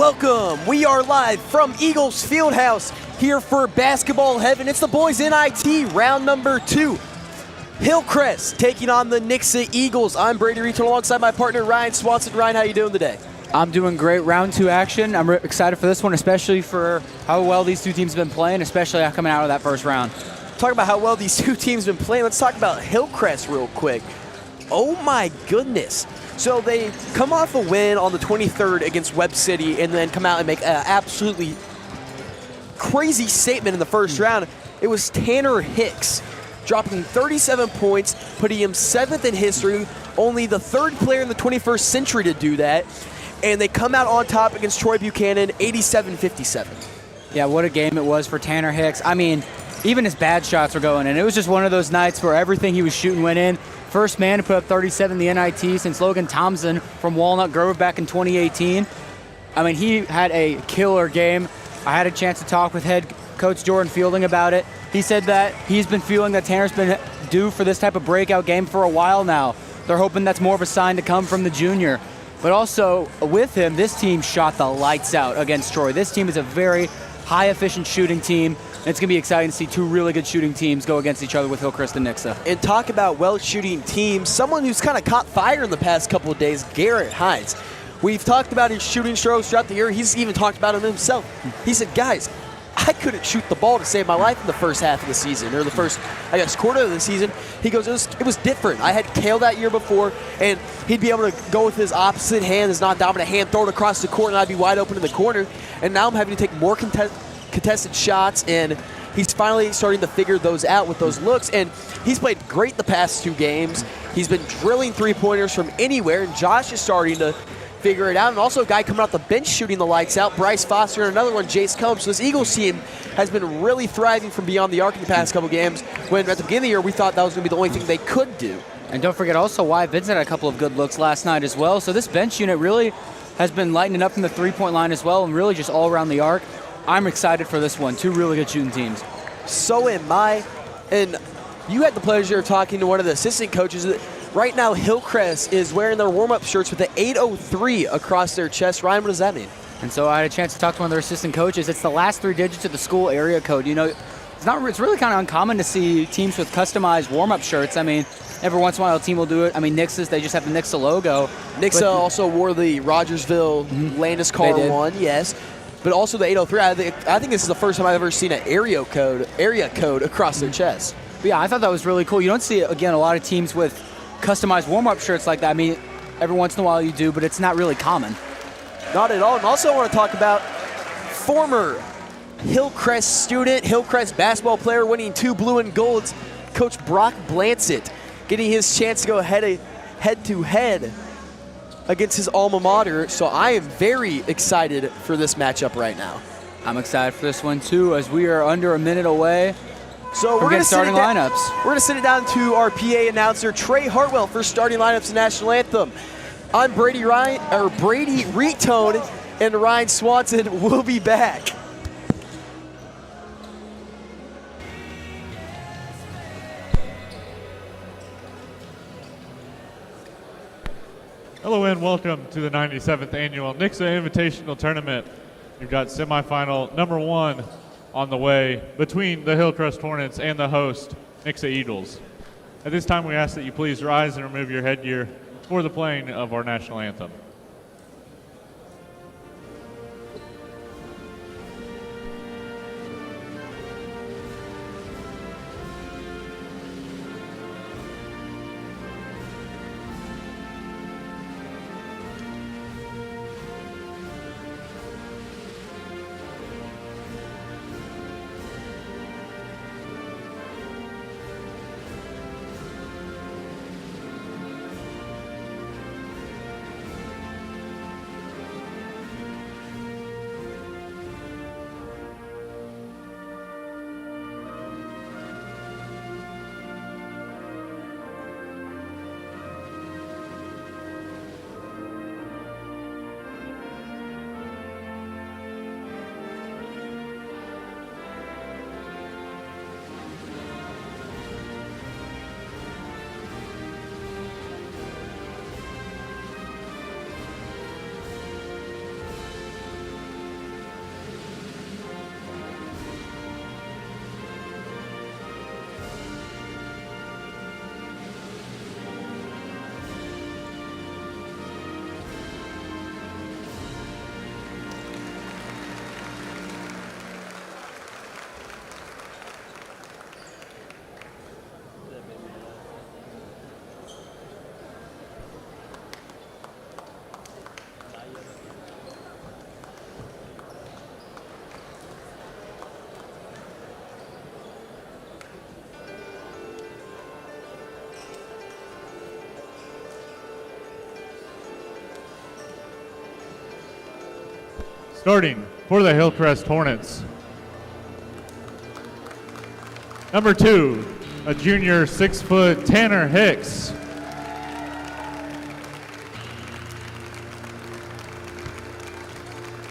welcome. We are live from Eagles Fieldhouse here for Basketball Heaven. It's the boys NIT round number 2. Hillcrest taking on the Nixa Eagles. I'm Brady Return alongside my partner Ryan Swanson. Ryan, how you doing today? I'm doing great. Round 2 action. I'm excited for this one, especially for how well these two teams have been playing, especially coming out of that first round. Talk about how well these two teams have been playing. Let's talk about Hillcrest real quick. Oh my goodness. So they come off a win on the 23rd against Webb City and then come out and make an absolutely crazy statement in the first round. It was Tanner Hicks dropping 37 points, putting him 7th in history, only the 3rd player in the 21st century to do that. And they come out on top against Troy Buchanan, 87-57. Yeah, what a game it was for Tanner Hicks. I mean, even his bad shots were going in. It was just one of those nights where everything he was shooting went in. First man to put up 37 in the NIT since Logan Thompson from Walnut Grove back in 2018. I mean, he had a killer game. I had a chance to talk with head coach Jordan Fielding about it. He said that he's been feeling that Tanner's been due for this type of breakout game for a while now. They're hoping that's more of a sign to come from the junior. But also, with him, this team shot the lights out against Troy. This team is a very high-efficient shooting team. And it's going to be exciting to see two really good shooting teams go against each other with Hillcrest and Nixa. And talk about well-shooting teams, someone who's kind of caught fire in the past couple of days, Garrett Hines. We've talked about his shooting strokes throughout the year. He's even talked about it himself. He said, guys, I couldn't shoot the ball to save my life in the first half of the season, or the first, quarter of the season. He goes, it was different. I had Kale that year before, and he'd be able to go with his opposite hand, his non-dominant hand, throw it across the court, and I'd be wide open in the corner. And now I'm having to take more contested shots, and he's finally starting to figure those out with those looks, and he's played great the past 2 games. He's been drilling three-pointers from anywhere, and Josh is starting to figure it out. And also a guy coming off the bench shooting the lights out, Bryce Foster, and another one, Jace Combs. So this Eagles team has been really thriving from beyond the arc in the past couple games, when at the beginning of the year we thought that was going to be the only thing they could do. And don't forget also why Vincent had a couple of good looks last night as well. So this bench unit really has been lightening up from the three-point line as well, and really just all around the arc. I'm excited for this one. 2 really good shooting teams. So am I. And you had the pleasure of talking to one of the assistant coaches. Right now, Hillcrest is wearing their warm-up shirts with the 803 across their chest. Ryan, what does that mean? And so I had a chance to talk to one of their assistant coaches. It's the last 3 digits of the school area code. You know, it's really kind of uncommon to see teams with customized warm-up shirts. I mean, every once in a while a team will do it. I mean, Nixa's, they just have the Nixa logo. Nixa also wore the Rogersville Landis Car one, yes. But also the 803. I think this is the first time I've ever seen an area code across their chest. But yeah, I thought that was really cool. You don't see, again, a lot of teams with customized warm-up shirts like that. I mean, every once in a while you do, but it's not really common. Not at all. And also I want to talk about former Hillcrest student, Hillcrest basketball player, winning 2 blue and golds, Coach Brock Blansett, getting his chance to go head-to-head against his alma mater. So I am very excited for this matchup right now. I'm excited for this one too, as we are under a minute away. So we're going to starting lineups. We're going to send it down to our PA announcer Trey Hartwell for starting lineups and national anthem. I'm Brady Retone, and Ryan Swanson will be back. Hello and welcome to the 97th Annual Nixa Invitational Tournament. You've got semifinal number 1 on the way between the Hillcrest Hornets and the host, Nixa Eagles. At this time, we ask that you please rise and remove your headgear for the playing of our national anthem. Starting for the Hillcrest Hornets. Number 2, a junior 6-foot Tanner Hicks.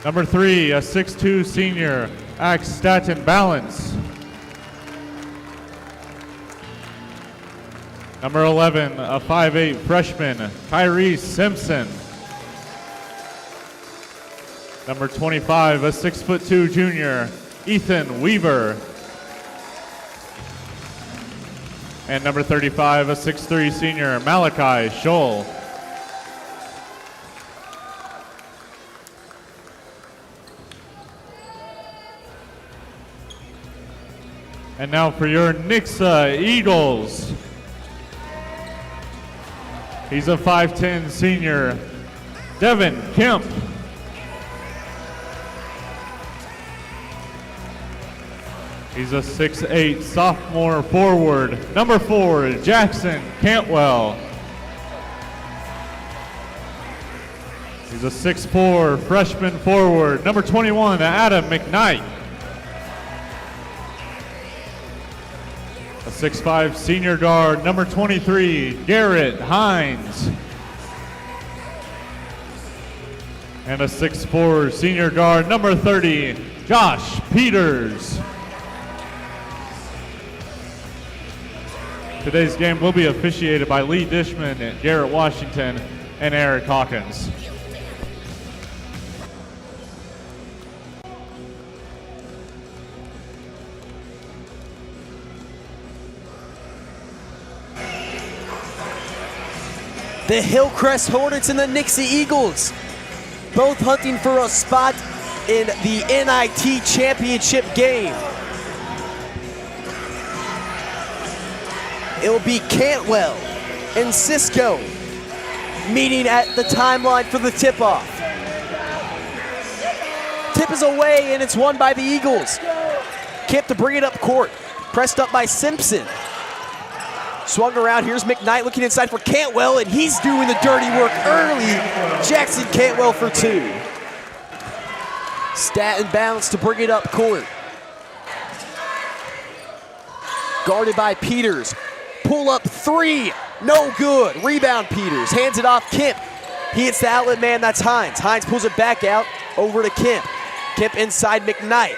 Number 3, a 6'2 senior Axe Staten Balance. Number 11, a 5'8 freshman Kyrie Simpson. Number 25, a 6'2 junior Ethan Weaver. And number 35, a 6'3 senior Malachi Scholl. And now for your Nixa Eagles. He's a 5'10 senior, Devin Kemp. He's a 6'8 sophomore forward, number 4, Jackson Cantwell. He's a 6'4 freshman forward, number 21, Adam McKnight. A 6'5 senior guard, number 23, Garrett Hines. And a 6'4 senior guard, number 30, Josh Peters. Today's game will be officiated by Lee Dishman, Garrett Washington, and Eric Hawkins. The Hillcrest Hornets and the Nixa Eagles, both hunting for a spot in the NIT championship game. It will be Cantwell and Cisco meeting at the timeline for the tip-off. Tip is away, and it's won by the Eagles. Kemp to bring it up court. Pressed up by Simpson. Swung around, here's McKnight looking inside for Cantwell, and he's doing the dirty work early. Jackson Cantwell for 2. Staten Balance to bring it up court. Guarded by Peters. Pull up 3, no good. Rebound Peters, hands it off Kemp. He hits the outlet man, that's Hines. Hines pulls it back out, over to Kemp. Kemp inside McKnight.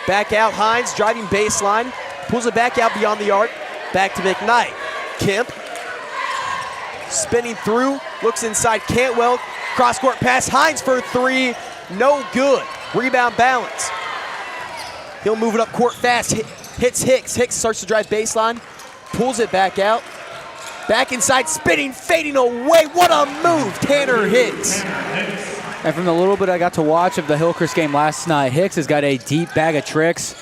Back out Hines, driving baseline. Pulls it back out beyond the arc, back to McKnight. Kemp, spinning through, looks inside Cantwell. Cross-court pass, Hines for 3, no good. Rebound Balance. He'll move it up court fast, hits Hicks. Hicks starts to drive baseline, pulls it back out. Back inside, spinning, fading away. What a move, Tanner Hicks. And from the little bit I got to watch of the Hillcrest game last night, Hicks has got a deep bag of tricks.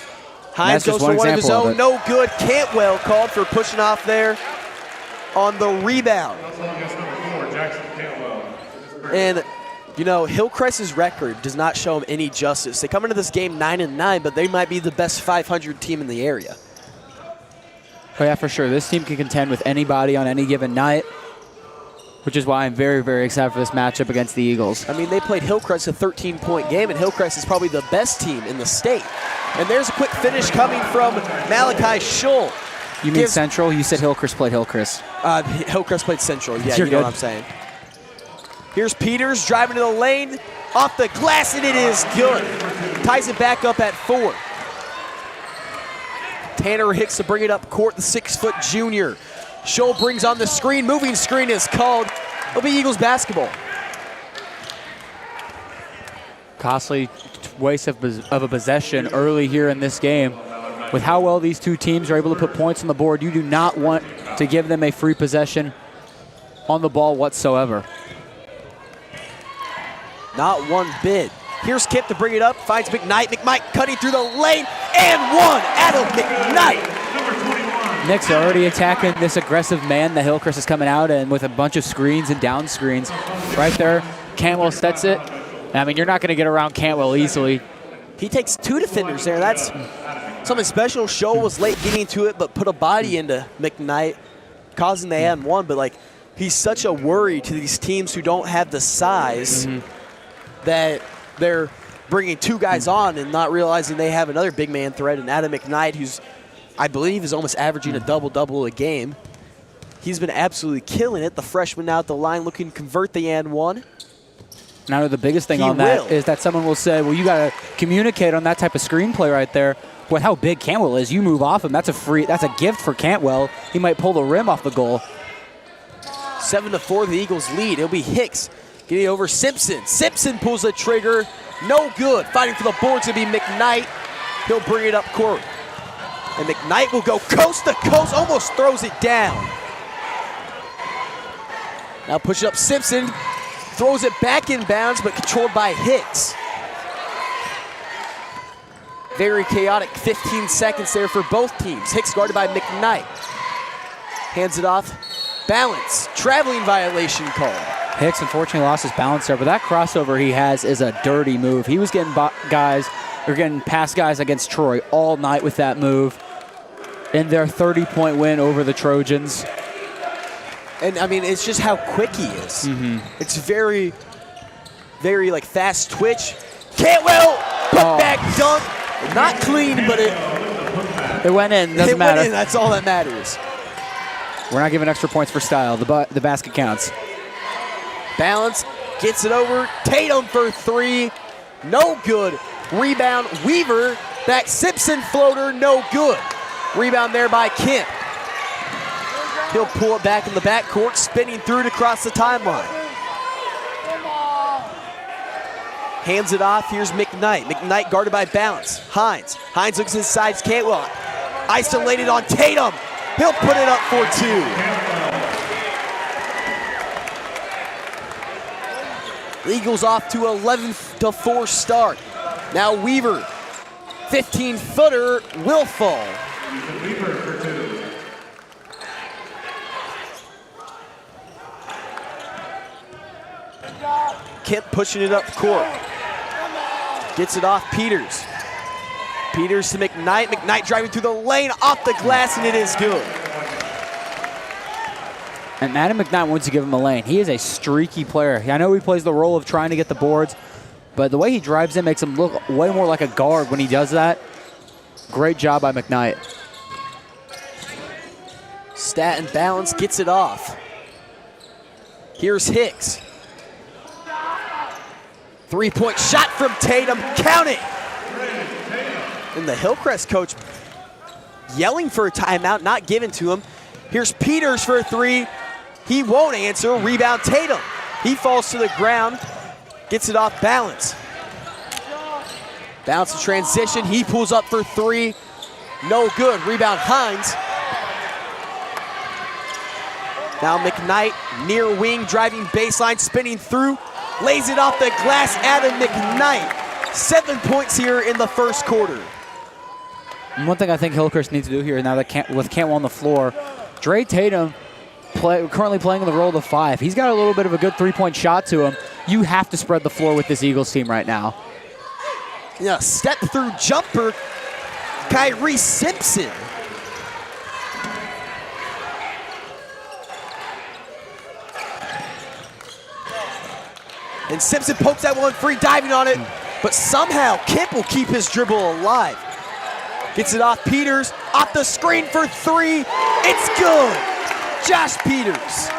Hines goes for one of his own, no good. Cantwell called for pushing off there on the rebound. And you know, Hillcrest's record does not show them any justice. They come into this game 9-9, but they might be the best 500 team in the area. Oh yeah, for sure. This team can contend with anybody on any given night, which is why I'm very, very excited for this matchup against the Eagles. I mean, they played Hillcrest a 13-point game, and Hillcrest is probably the best team in the state. And there's a quick finish coming from Malachi Scholl. You mean Central? You said Hillcrest played Hillcrest. Hillcrest played Central, yeah, You're you know good. what I'm saying. Here's Peters driving to the lane, off the glass, and it is good. Ties it back up at 4. Tanner Hicks to bring it up court, the 6-foot junior. Scholl brings on the screen, moving screen is called. It'll be Eagles basketball. Costly waste of a possession early here in this game. With how well these two teams are able to put points on the board, you do not want to give them a free possession on the ball whatsoever. Not one bit. Here's Kemp to bring it up, finds McKnight. McKnight cutting through the lane, and one, Adam McKnight. Knicks are already attacking this aggressive man that Hillcrest is coming out and with a bunch of screens and down screens. Right there, Cantwell sets it. I mean, you're not going to get around Cantwell easily. He takes 2 defenders there. That's something special. Scholl was late getting to it, but put a body into McKnight, causing the and 1. But, like, he's such a worry to these teams who don't have the size that they're bringing 2 guys on and not realizing they have another big man threat in Adam McKnight, who's, I believe, is almost averaging a double-double a game. He's been absolutely killing it. The freshman now at the line looking to convert the and one. Now the biggest thing on that is that someone will say, well, you got to communicate on that type of screenplay right there with how big Cantwell is. You move off him. That's a gift for Cantwell. He might pull the rim off the goal. 7-4, the Eagles lead. It'll be Hicks getting over Simpson. Simpson pulls the trigger. No good. Fighting for the boards will be McKnight. He'll bring it up court. And McKnight will go coast to coast, almost throws it down. Now push it up Simpson. Throws it back in bounds, but controlled by Hicks. Very chaotic 15 seconds there for both teams. Hicks guarded by McKnight. Hands it off. Balance. Traveling violation call. Hicks unfortunately lost his balance there, but that crossover he has is a dirty move. He was getting past guys against Troy all night with that move in their 30-point win over the Trojans. And, I mean, it's just how quick he is. It's very, very, like, fast twitch. Cantwell, put back dunk. Not clean, but it went in. Doesn't matter. It went in. That's all that matters. We're not giving extra points for style. The basket counts. Balance, gets it over. Tatum for 3. No good. Rebound, Weaver. Back Simpson floater, no good. Rebound there by Kemp. He'll pull it back in the backcourt, spinning through to cross the timeline. Hands it off, here's McKnight. McKnight guarded by Balance. Hines looks inside, Cantwell. Isolated on Tatum. He'll put it up for 2. Eagles off to 11-4 start. Now Weaver, 15-footer, will fall. Weaver for 2. Kemp pushing it up court. Gets it off Peters. Peters to McKnight. McKnight driving through the lane, off the glass, and it is good. And Adam McKnight wants to give him a lane. He is a streaky player. I know he plays the role of trying to get the boards, but the way he drives in makes him look way more like a guard when he does that. Great job by McKnight. Stat and Balance gets it off. Here's Hicks. 3-point shot from Tatum, count it! And the Hillcrest coach yelling for a timeout, not given to him. Here's Peters for a 3. He won't answer, rebound Tatum. He falls to the ground, gets it off Balance. Balance in transition, he pulls up for 3. No good, rebound Hines. Now McKnight, near wing, driving baseline, spinning through. Lays it off the glass, Adam McKnight. 7 points here in the first quarter. And one thing I think Hillcrest needs to do here now that with Cantwell on the floor, Dre Tatum currently playing the role of the 5. He's got a little bit of a good 3-point shot to him. You have to spread the floor with this Eagles team right now. Yeah, step through jumper, Kyrie Simpson. And Simpson pokes that one free, diving on it. But somehow Kemp will keep his dribble alive. Gets it off Peters, off the screen for 3. It's good. Josh Peters.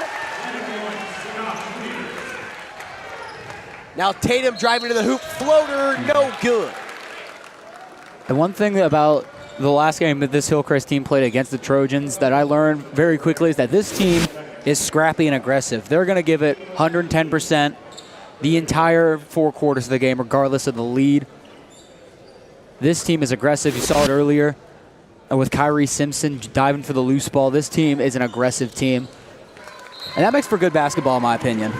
Now Tatum driving to the hoop, floater, no good. The one thing about the last game that this Hillcrest team played against the Trojans that I learned very quickly is that this team is scrappy and aggressive. They're going to give it 110%. The entire 4 quarters of the game, regardless of the lead. This team is aggressive. You saw it earlier with Kyrie Simpson diving for the loose ball. This team is an aggressive team. And that makes for good basketball, in my opinion.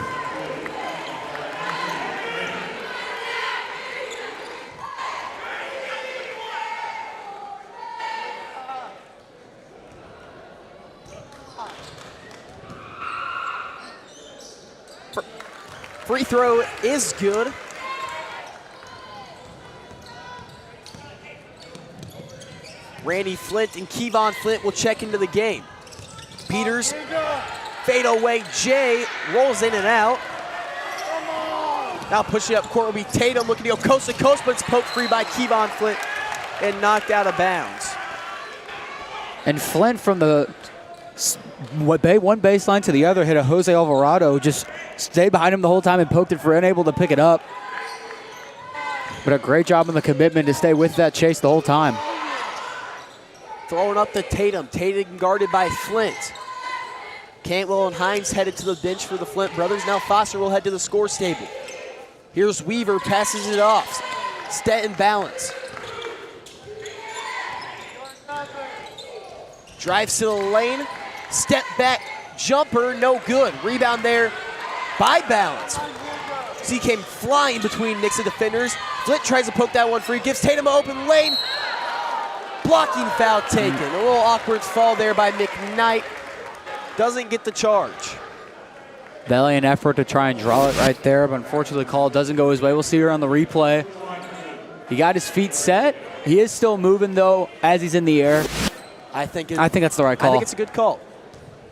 Free throw is good. Randy Flint and Kevon Flint will check into the game. Peters, fade away, Jay rolls in and out. Now pushing up court will be Tatum looking to go coast to coast, but it's poked free by Kevon Flint and knocked out of bounds. And Flint from the one baseline to the other hit a Jose Alvarado, just stayed behind him the whole time and poked it for unable to pick it up. But a great job on the commitment to stay with that chase the whole time. Throwing up to Tatum. Tatum guarded by Flint. Cantwell and Hines headed to the bench for the Flint brothers. Now Foster will head to the score table. Here's Weaver, passes it off. Stetton balance. Drives to the lane. Step back jumper, no good. Rebound there by Balance. So he came flying between Nixa defenders. Flint tries to poke that one free. Gives Tatum an open lane. Blocking foul taken. A little awkward fall there by McKnight. Doesn't get the charge. Valiant effort to try and draw it right there, but unfortunately the call doesn't go his way. We'll see here on the replay. He got his feet set. He is still moving though as he's in the air. I think that's the right call. I think it's a good call.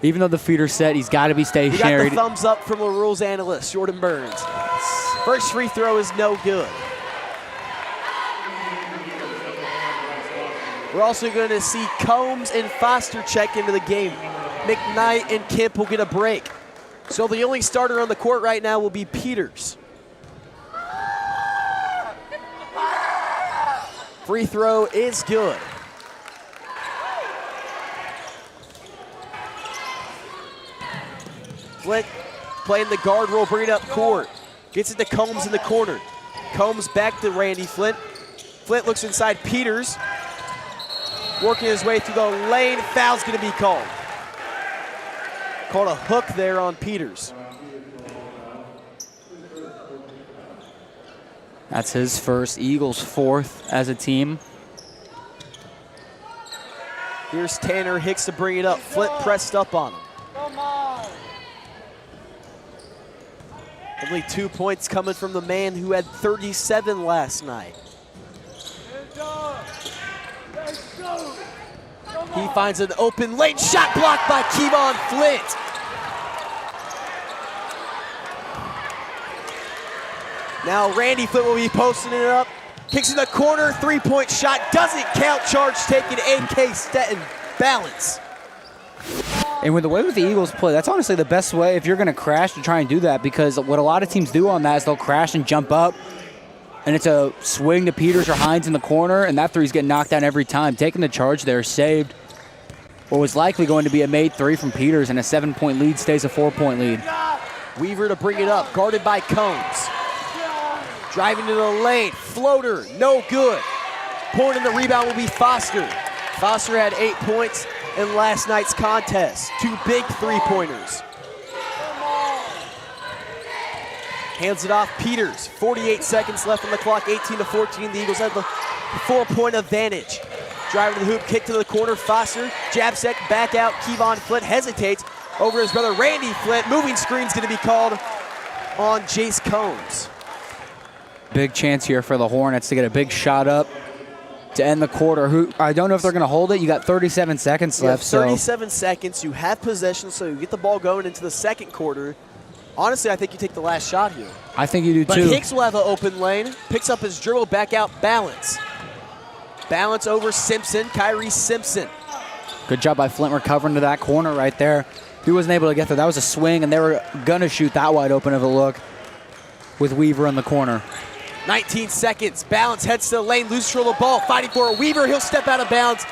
Even though the feet are set, he's got to be stationary. We got the thumbs up from the rules analyst, Jordan Burns. First free throw is no good. We're also going to see Combs and Foster check into the game. McKnight and Kemp will get a break. So the only starter on the court right now will be Peters. Free throw is good. Flint playing the guard role, bring it up court. Gets it to Combs in the corner. Combs back to Randy Flint. Flint looks inside Peters. Working his way through the lane. Foul's going to be called. Called a hook there on Peters. That's his first, Eagles' fourth as a team. Here's Tanner Hicks to bring it up. Flint pressed up on him. Only 2 points coming from the man who had 37 last night. He finds an open lane shot blocked by Kevon Flint. Now Randy Flint will be posting it up. Kicks in the corner, three-point shot, doesn't count, charge taken, AK Stetton, balance. And with the way the Eagles play, that's honestly the best way if you're going to crash to try and do that, because what a lot of teams do on that is they'll crash and jump up, and it's a swing to Peters or Hines in the corner, and that three's getting knocked down every time. Taking the charge there, saved what was likely going to be a made three from Peters, and a 7-point lead stays a 4-point lead. Weaver to bring it up, guarded by Combs. Driving to the lane, floater, no good. Pouring in the rebound will be Foster. Foster had 8 points in last night's contest. 2 big three-pointers. Hands it off, Peters. 48 seconds left on the clock, 18-14. The Eagles have the 4-point advantage. Driving to the hoop, kick to the corner, Foster. Jab set, back out, Kevon Flint hesitates over his brother Randy Flint. Moving screen's gonna be called on Jace Combs. Big chance here for the Hornets to get a big shot up to end the quarter. I don't know if they're going to hold it. You got 37 seconds left. 37 seconds. You have possession, so you get the ball going into the second quarter. Honestly, I think you take the last shot here. I think you do but too. But Hicks will have an open lane. Picks up his dribble, back out, balance. Balance over Simpson, Kyrie Simpson. Good job by Flint recovering to that corner right there. He wasn't able to get there. That was a swing, and they were going to shoot that wide open of a look with Weaver in the corner. 19 seconds. Balance heads to the lane, loses control of the ball, fighting for it. Weaver, he'll step out of bounds.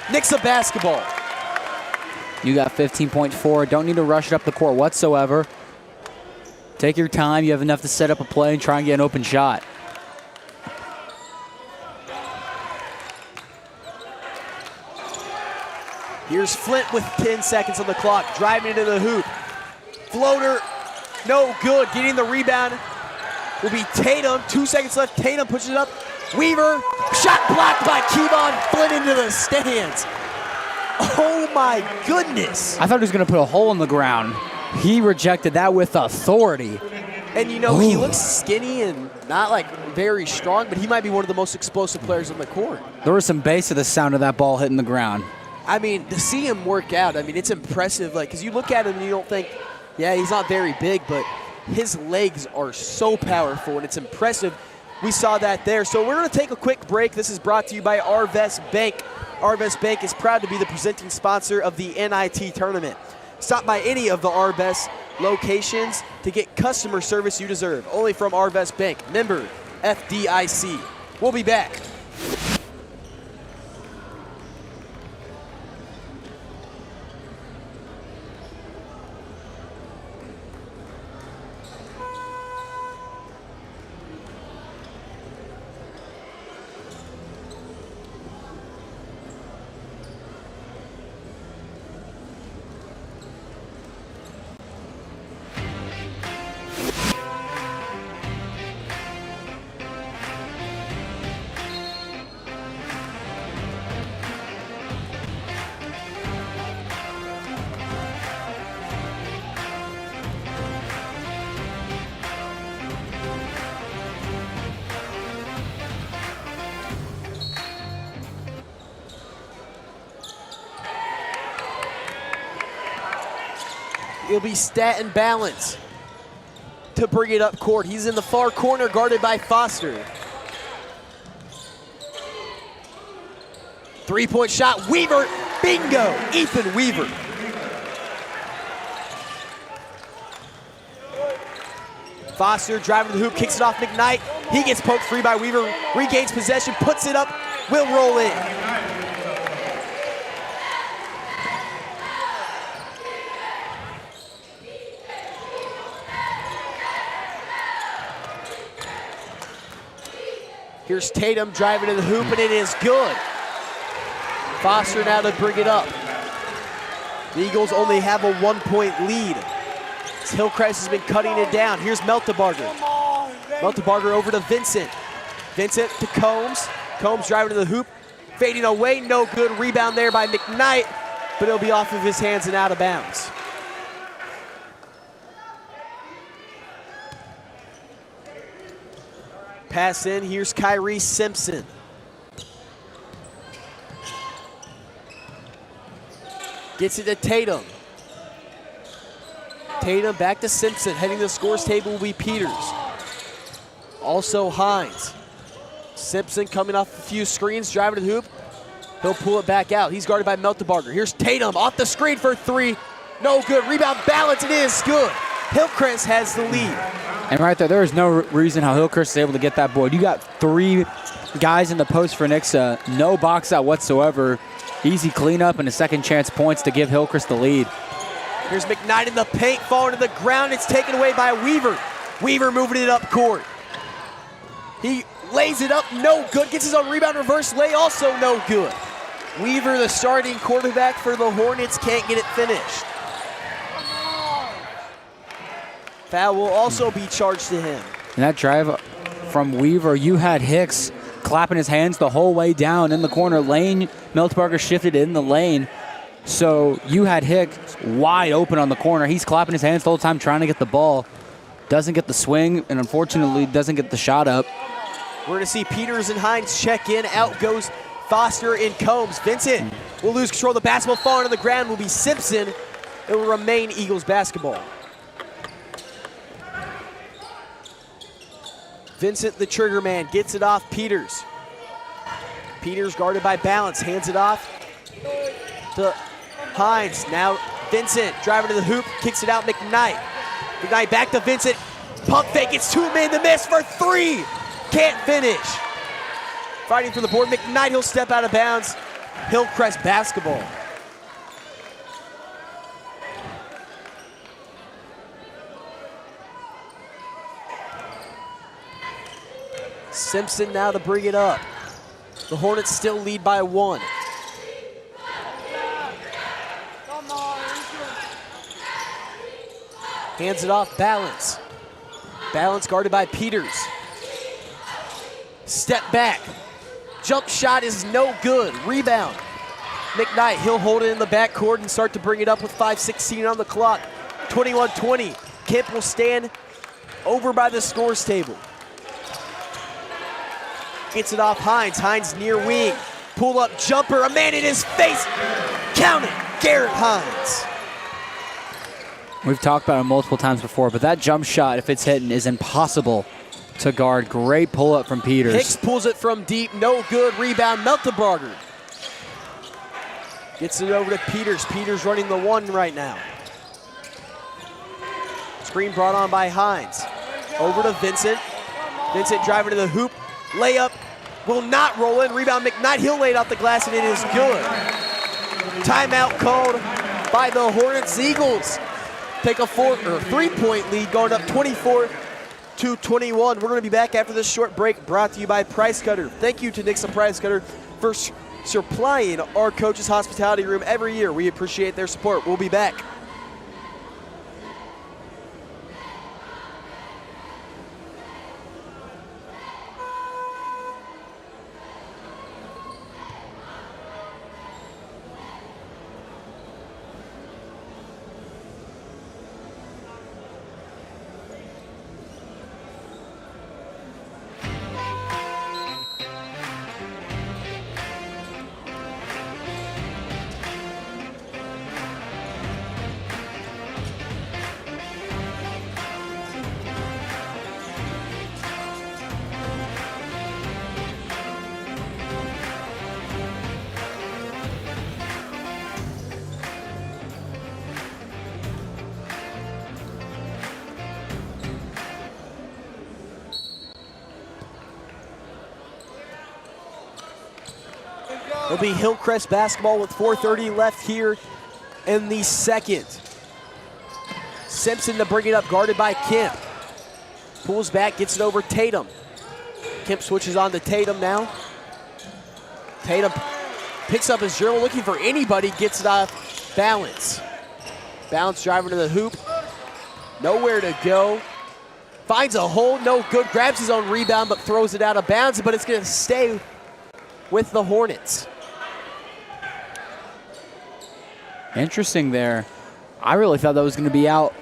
Nixa basketball. You got 15.4. Don't need to rush it up the court whatsoever. Take your time. You have enough to set up a play and try and get an open shot. Here's Flint with 10 seconds on the clock, driving into the hoop. Floater, no good. Getting the rebound will be Tatum. 2 seconds left. Tatum pushes it up. Weaver, shot blocked by Kevon Flint into the stands. Oh my goodness. I thought he was going to put a hole in the ground. He rejected that with authority. And you know, he looks skinny and not like very strong, but he might be one of the most explosive players on the court. There was some bass to the sound of that ball hitting the ground. I mean, to see him work out, I mean, it's impressive. Like, because you look at him and you don't think, yeah, he's not very big, but His legs are so powerful, and it's impressive. We saw that there. So we're going to take a quick break. This is brought to you by Arvest Bank. Arvest Bank is proud to be the presenting sponsor of the NIT tournament. Stop by any of the Arvest locations to get customer service you deserve. Only from Arvest Bank, member FDIC. We'll be back. It'll be Stat and Balance to bring it up court. He's in the far corner, guarded by Foster. Three-point shot, Weaver, bingo, Ethan Weaver. Foster driving to the hoop, kicks it off McKnight. He gets poked free by Weaver, regains possession, puts it up, will roll in. Here's Tatum driving to the hoop, and it is good. Foster now to bring it up. The Eagles only have a 1-point lead. Hillcrest has been cutting it down. Here's Meltebarger. Meltebarger over to Vincent. Vincent to Combs. Combs driving to the hoop, fading away, no good. Rebound there by McKnight, but it'll be off of his hands and out of bounds. Pass in, here's Kyrie Simpson. Gets it to Tatum. Tatum back to Simpson. Heading to the scores table will be Peters. Also Hines. Simpson coming off a few screens, driving to the hoop. He'll pull it back out. He's guarded by Meltebarger. Here's Tatum off the screen for three. No good. Rebound, Balance, it is good. Hillcrest has the lead. And right there is no reason how Hillcrest is able to get that board. You got three guys in the post for Nixa, no box out whatsoever. Easy cleanup and a second chance points to give Hillcrest the lead. Here's McKnight in the paint, falling to the ground. It's taken away by Weaver. Weaver moving it up court. He lays it up, no good. Gets his own rebound, reverse lay, also no good. Weaver, the starting quarterback for the Hornets, can't get it finished. Foul will also be charged to him. And that drive from Weaver, you had Hicks clapping his hands the whole way down in the corner lane. Meltebarger shifted in the lane. So you had Hicks wide open on the corner. He's clapping his hands the whole time trying to get the ball. Doesn't get the swing, and unfortunately doesn't get the shot up. We're going to see Peters and Hines check in. Out goes Foster and Combs. Vincent will lose control of the basketball. Falling to the ground will be Simpson. It will remain Eagles basketball. Vincent, the trigger man, gets it off Peters. Peters guarded by Balance, hands it off to Hines. Now Vincent driving to the hoop, kicks it out McKnight. McKnight back to Vincent. Pump fake, it's two men, the miss for three. Can't finish. Fighting for the board, McKnight, he'll step out of bounds. Hillcrest basketball. Simpson now to bring it up. The Hornets still lead by one. Hands it off, Balance. Balance guarded by Peters. Step back. Jump shot is no good. Rebound. McKnight, he'll hold it in the backcourt and start to bring it up with 5:16 on the clock. 21-20. Kemp will stand over by the scores table. Gets it off Hines. Hines near wing. Pull up jumper. A man in his face. Count it. Garrett Hines. We've talked about it multiple times before, but that jump shot, if it's hitting, is impossible to guard. Great pull-up from Peters. Hicks pulls it from deep. No good. Rebound. Meltenbarger gets it over to Peters. Peters running the one right now. Screen brought on by Hines. Over to Vincent. Vincent driving to the hoop. Layup will not roll in. Rebound McKnight. He'll lay it off the glass, and it is good. Timeout called by the Hornets. Eagles take a 3-point lead, going up 24-21. We're going to be back after this short break, brought to you by Price Cutter. Thank you to Nixa Price Cutter for supplying our coaches' hospitality room every year. We appreciate their support. We'll be back. It'll be Hillcrest basketball with 4:30 left here in the second. Simpson to bring it up, guarded by Kemp. Pulls back, gets it over Tatum. Kemp switches on to Tatum now. Tatum picks up his dribble, looking for anybody, gets it off balance. Balance driving to the hoop. Nowhere to go. Finds a hole, no good. Grabs his own rebound, but throws it out of bounds, but it's going to stay with the Hornets. Interesting there. I really thought that was going to be out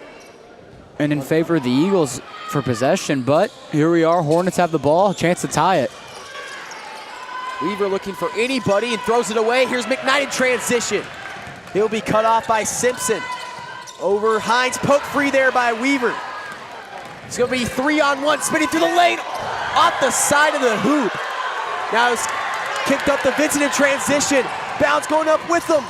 and in favor of the Eagles for possession, but here we are. Hornets have the ball, a chance to tie it. Weaver looking for anybody and throws it away. Here's McKnight in transition. He'll be cut off by Simpson. Over Hines, poke free there by Weaver. It's going to be 3-on-1, spinning through the lane, off the side of the hoop. Now it's kicked up to Vincent in transition. Bounce going up with him.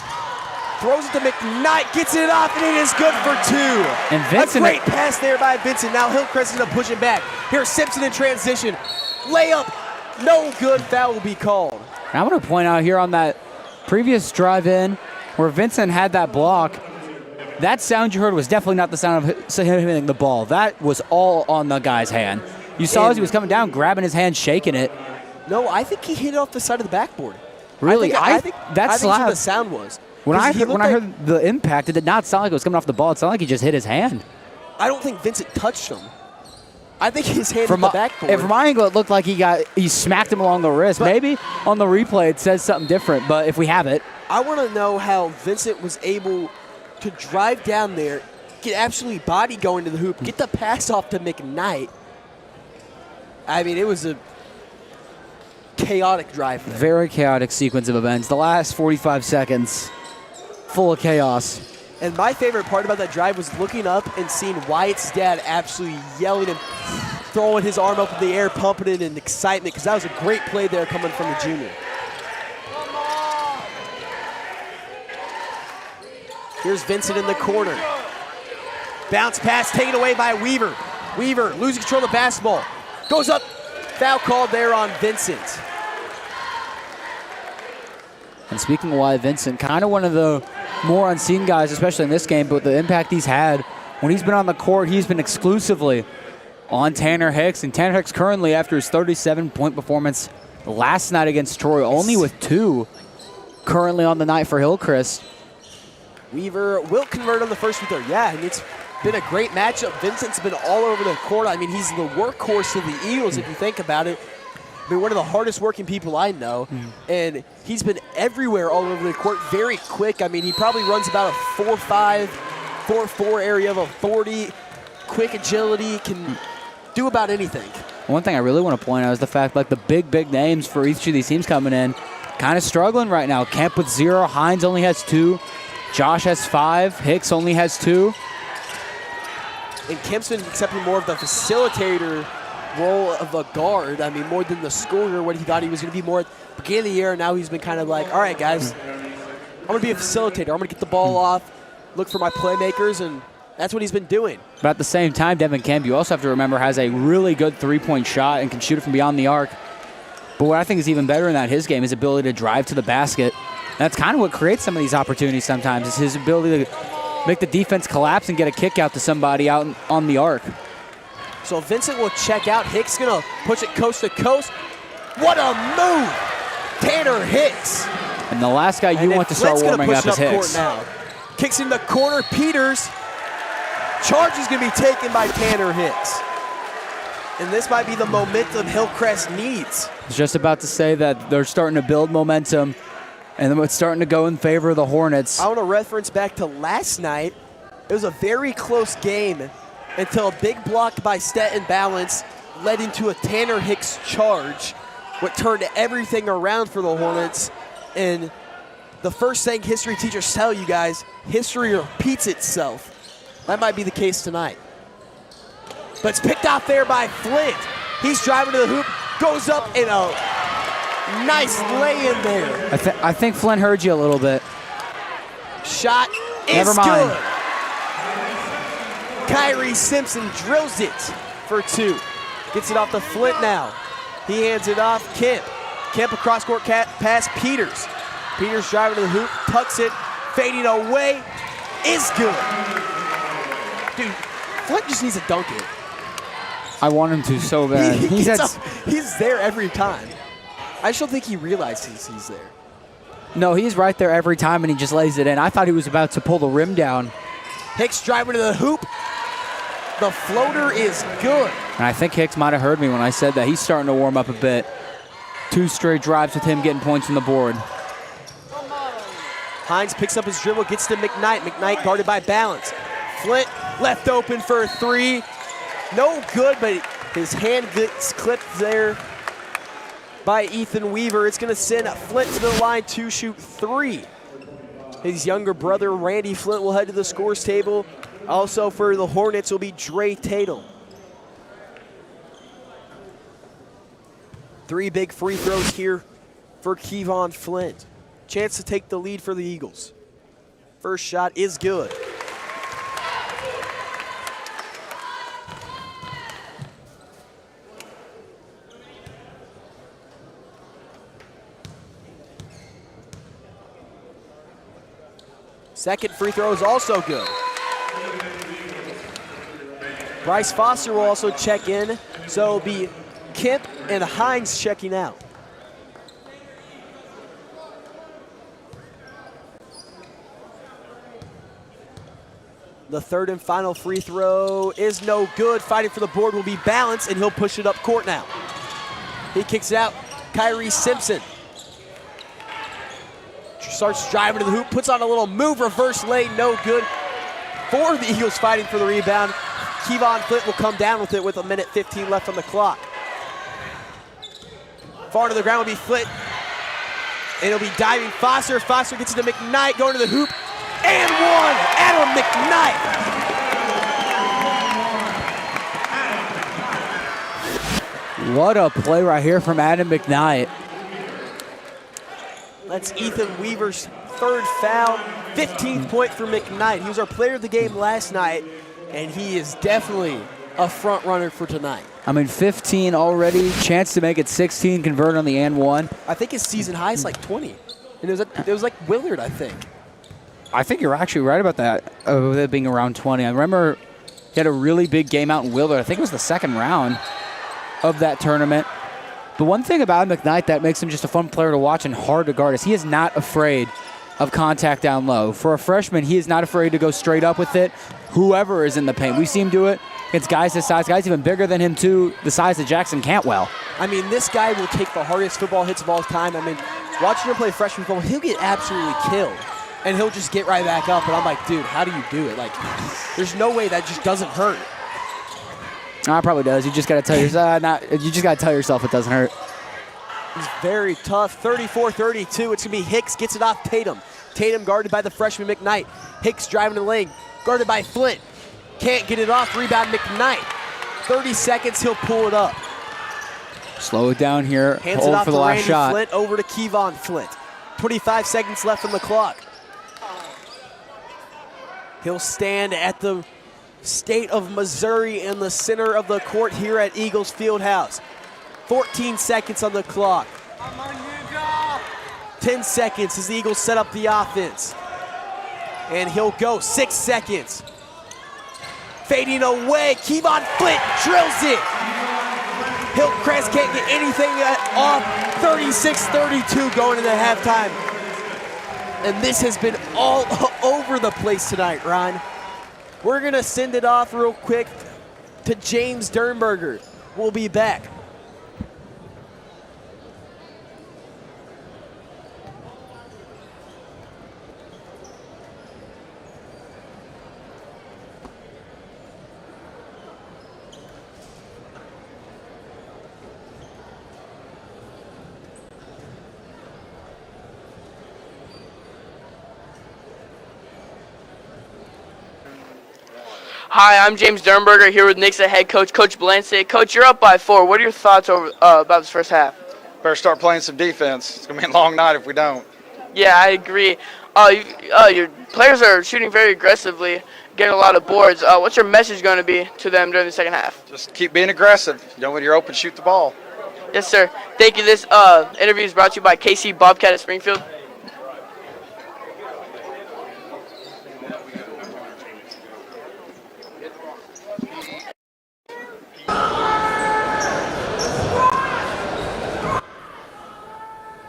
Throws it to McKnight, gets it off, and it is good for two. And Vincent, a great pass there by Vincent. Now Hillcrest is going to push it back. Here's Simpson in transition. Layup, no good. Foul will be called. I want to point out here on that previous drive-in where Vincent had that block, that sound you heard was definitely not the sound of him hitting the ball. That was all on the guy's hand. You saw as he was coming down, grabbing his hand, shaking it. No, I think he hit it off the side of the backboard. Really? I think that's what the sound was. When I heard the impact, it did not sound like it was coming off the ball. It sounded like he just hit his hand. I don't think Vincent touched him. I think his hand hit the backboard. From my angle, it looked like he smacked him along the wrist. But maybe on the replay it says something different, but if we have it. I want to know how Vincent was able to drive down there, get absolutely body going to the hoop, get the pass off to McKnight. I mean, it was a chaotic drive there. Very chaotic sequence of events. The last 45 seconds, full of chaos. And my favorite part about that drive was looking up and seeing Wyatt's dad absolutely yelling and throwing his arm up in the air, pumping it in excitement, because that was a great play there coming from the junior. Here's Vincent in the corner. Bounce pass taken away by Weaver. Weaver losing control of the basketball. Goes up. Foul called there on Vincent. And speaking of Wyatt Vincent, kind of one of the more unseen guys, especially in this game, but the impact he's had, when he's been on the court, he's been exclusively on Tanner Hicks. And Tanner Hicks currently, after his 37-point performance last night against Troy, only with 2 currently on the night for Hillcrest. Weaver will convert on the first free throw. Yeah, and it's been a great matchup. Vincent's been all over the court. I mean, he's the workhorse of the Eagles, if you think about it. I mean, one of the hardest working people I know, and he's been everywhere all over the court, very quick. I mean, he probably runs about a 4.5, 4.4 area of authority, quick agility, can do about anything. One thing I really want to point out is the fact, like, the big names for each of these teams coming in, kind of struggling right now. Kemp with 0, Hines only has 2, Josh has 5, Hicks only has 2. And Kemp's been accepting more of the facilitator role of a guard. I mean, more than the scorer, what he thought he was going to be more at the beginning of the year. Now he's been kind of like, all right, guys, I'm going to be a facilitator. I'm going to get the ball off, look for my playmakers, and that's what he's been doing. But at the same time, Devin Kemp, you also have to remember, has a really good three-point shot and can shoot it from beyond the arc. But what I think is even better in that his game, his ability to drive to the basket. That's kind of what creates some of these opportunities sometimes, is his ability to make the defense collapse and get a kick out to somebody out on the arc. So Vincent will check out. Hicks going to push it coast to coast. What a move! Tanner Hicks. And the last guy you want to start warming up is Hicks. Now. Kicks in the corner. Peters. Charge is going to be taken by Tanner Hicks. And this might be the momentum Hillcrest needs. I was just about to say that they're starting to build momentum, and then it's starting to go in favor of the Hornets. I want to reference back to last night. It was a very close game until a big block by Stetton Balance led into a Tanner Hicks charge, what turned everything around for the Hornets. And the first thing history teachers tell you guys, history repeats itself. That might be the case tonight. But it's picked off there by Flint. He's driving to the hoop, goes up, and a nice lay-in there. I think Flint heard you a little bit. Shot is Never mind. good. Kyrie Simpson drills it for two. Gets it off to Flint now. He hands it off. Kemp. Kemp across court pass Peters. Peters driving to the hoop, tucks it, fading away, is good. Dude, Flint just needs to dunk it. I want him to so bad. He's there every time. I just don't think he realizes he's there. No, he's right there every time, and he just lays it in. I thought he was about to pull the rim down. Hicks driving to the hoop. The floater is good. And I think Hicks might have heard me when I said that. He's starting to warm up a bit. 2 straight drives with him getting points on the board. Hines picks up his dribble, gets to McKnight. McKnight guarded by Balance. Flint left open for a three. No good, but his hand gets clipped there by Ethan Weaver. It's going to send Flint to the line to shoot 3. His younger brother, Randy Flint, will head to the scores table. Also for the Hornets will be Dre Tatum. 3 big free throws here for Kevon Flint. Chance to take the lead for the Eagles. First shot is good. Second free throw is also good. Bryce Foster will also check in, so it'll be Kemp and Hines checking out. The third and final free throw is no good. Fighting for the board will be Balance, and he'll push it up court now. He kicks it out. Kyrie Simpson starts driving to the hoop, puts on a little move, reverse lay, no good. For the Eagles fighting for the rebound. Kevon Flint will come down with it with 1:15 left on the clock. Far to the ground will be Flint. And it'll be diving Foster. Foster gets it to McKnight, going to the hoop. And one, Adam McKnight. What a play right here from Adam McKnight. That's Ethan Weaver's third foul, 15th point for McKnight. He was our player of the game last night, and he is definitely a front runner for tonight. I mean, 15 already, chance to make it 16, convert on the and one. I think his season high is like 20. And it was like Willard, I think. I think you're actually right about that, of it being around 20. I remember he had a really big game out in Willard. I think it was the second round of that tournament. The one thing about McKnight that makes him just a fun player to watch and hard to guard is he is not afraid of contact down low. For a freshman, he is not afraid to go straight up with it, whoever is in the paint. We see him do it against guys his size, guys even bigger than him too, the size of Jackson Cantwell. I mean, this guy will take the hardest football hits of all time. I mean, watching him play freshman football, he'll get absolutely killed. And he'll just get right back up. And I'm like, dude, how do you do it? Like, there's no way that just doesn't hurt. No, it probably does. You just got to tell yourself. You just got to tell yourself it doesn't hurt. He's very tough. 34-32. It's going to be Hicks. Gets it off Tatum. Tatum guarded by the freshman McKnight. Hicks driving the lane. Guarded by Flint. Can't get it off. Rebound McKnight. 30 seconds, he'll pull it up. Slow it down here. Hands it Hold off for to the last Randy shot. Flint, over to Kevon Flint. 25 seconds left on the clock. He'll stand at the state of Missouri in the center of the court here at Eagles Fieldhouse. 14 seconds on the clock. 10 seconds as the Eagles set up the offense. And he'll go, 6 seconds. Fading away, Kevon Flint drills it. Hillcrest can't get anything off. 36-32 going into halftime. And this has been all over the place tonight, Ron. We're gonna send it off real quick to James Dernberger. We'll be back. Hi, I'm James Dernberger here with Nixa head coach, Coach Blancy. Coach, you're up by 4. What are your thoughts about this first half? Better start playing some defense. It's going to be a long night if we don't. Yeah, I agree. Your players are shooting very aggressively, getting a lot of boards. What's your message going to be to them during the second half? Just keep being aggressive. When you're open, shoot the ball. Yes, sir. Thank you. This interview is brought to you by KC Bobcat at Springfield.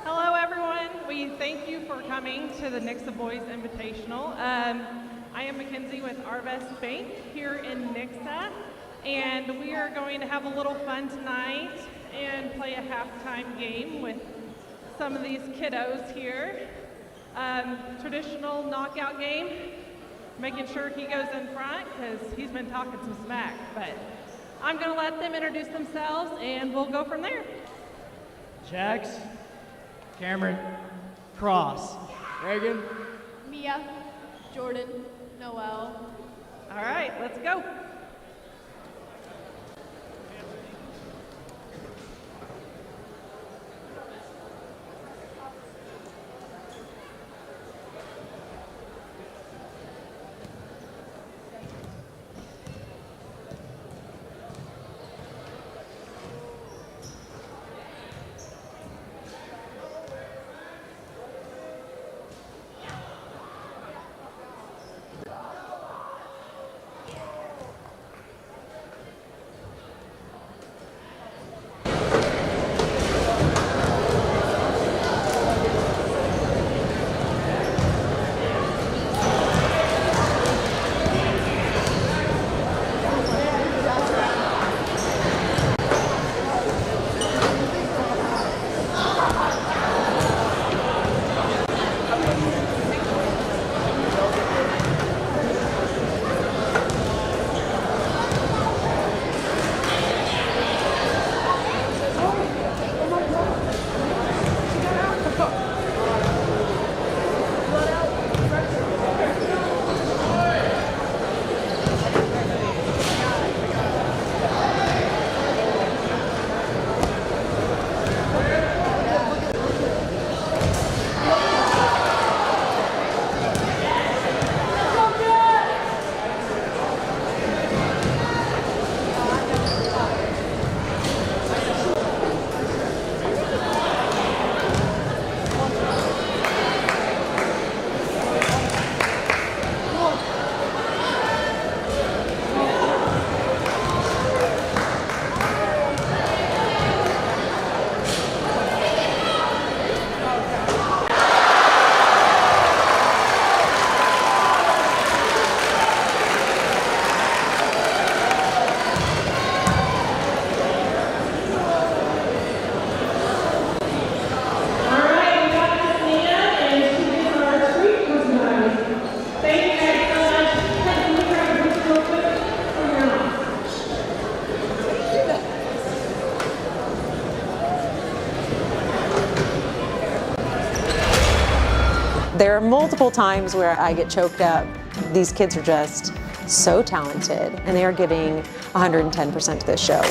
Hello, everyone. We thank you for coming to the Nixa Boys Invitational. I am Mackenzie with Arvest Bank here in Nixa, and we are going to have a little fun tonight and play a halftime game with some of these kiddos here. Traditional knockout game, making sure he goes in front because he's been talking some smack, but I'm going to let them introduce themselves and we'll go from there. Jax, Cameron, Cross, Reagan, Mia, Jordan, Noel. All right, let's go. There are multiple times where I get choked up. These kids are just so talented, and they are giving 110% to this show.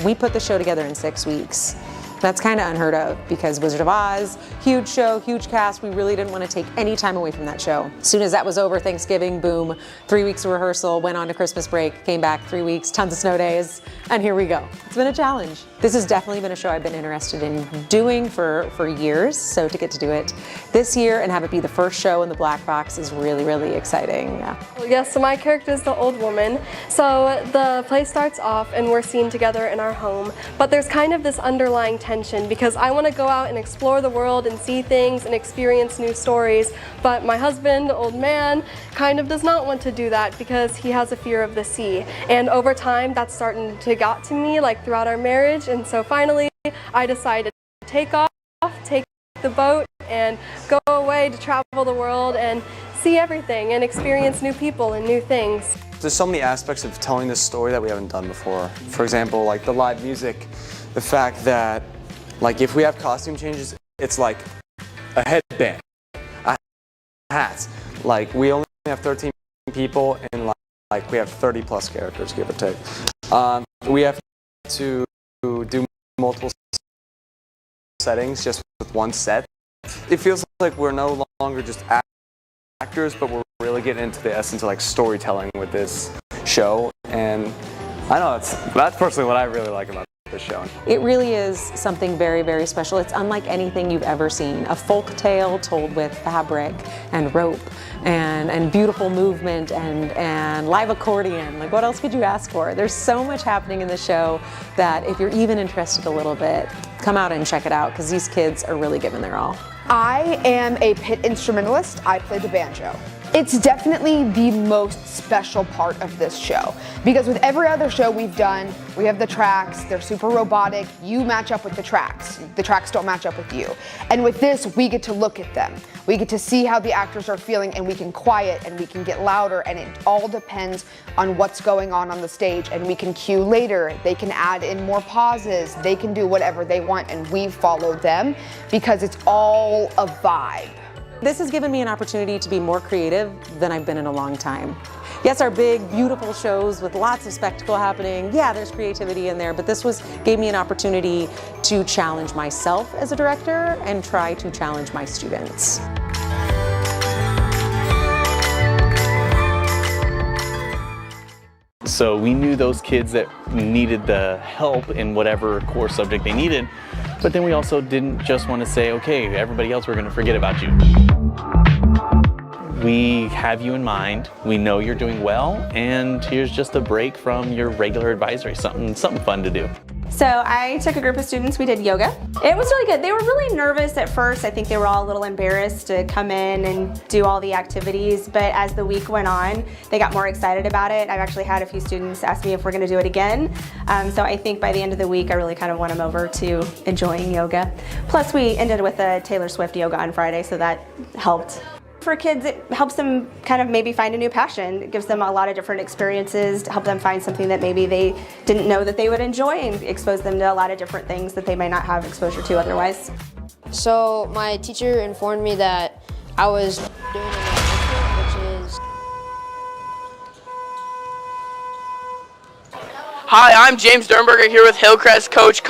We put the show together in 6 weeks. That's kind of unheard of because Wizard of Oz, huge show, huge cast. We really didn't want to take any time away from that show. As soon as that was over, Thanksgiving, boom, 3 weeks of rehearsal, went on to Christmas break, came back 3 weeks, tons of snow days, and here we go. It's been a challenge. This has definitely been a show I've been interested in doing for years, so to get to do it this year and have it be the first show in the black box is really, really exciting. Yeah. Yes, so my character is the old woman. So the play starts off and we're seen together in our home, but there's kind of this underlying tension because I want to go out and explore the world and see things and experience new stories, but my husband, the old man, kind of does not want to do that because he has a fear of the sea. And over time, that's starting to get to me, like throughout our marriage, and so finally I decided to take the boat and go away to travel the world and see everything and experience new people and new things. There's so many aspects of telling this story that we haven't done before. For example, like the live music, the fact that like if we have costume changes, it's like a headband, hats. Like we only have 13 people and like we have 30 plus characters, give or take. We have to do multiple settings just with one set. It feels like we're no longer just actors, but we're really getting into the essence of like storytelling with this show. And I know that's personally what I really like about this show. It really is something very, very special. It's unlike anything you've ever seen. A folk tale told with fabric and rope and beautiful movement and live accordion. Like what else could you ask for? There's so much happening in the show that if you're even interested a little bit, come out and check it out because these kids are really giving their all. I am a pit instrumentalist. I play the banjo. It's definitely the most special part of this show because with every other show we've done, we have the tracks, they're super robotic, you match up with the tracks don't match up with you. And with this, we get to look at them. We get to see how the actors are feeling and we can quiet and we can get louder and it all depends on what's going on the stage and we can cue later, they can add in more pauses, they can do whatever they want and we follow them because it's all a vibe. This has given me an opportunity to be more creative than I've been in a long time. Yes, our big, beautiful shows with lots of spectacle happening, yeah, there's creativity in there, but this gave me an opportunity to challenge myself as a director and try to challenge my students. So we knew those kids that needed the help in whatever core subject they needed, but then we also didn't just want to say, okay, everybody else, we're going to forget about you. We have you in mind, we know you're doing well, and here's just a break from your regular advisory, something fun to do. So I took a group of students, we did yoga. It was really good. They were really nervous at first. I think they were all a little embarrassed to come in and do all the activities, but as the week went on, they got more excited about it. I've actually had a few students ask me if we're gonna do it again. So I think by the end of the week, I really kind of won them over to enjoying yoga. Plus we ended with a Taylor Swift yoga on Friday, so that helped. For kids, it helps them kind of maybe find a new passion. It gives them a lot of different experiences to help them find something that maybe they didn't know that they would enjoy and expose them to a lot of different things that they might not have exposure to otherwise. So my teacher informed me that I was doing an which is... Hi, I'm James Dernberger here with Hillcrest. Coach,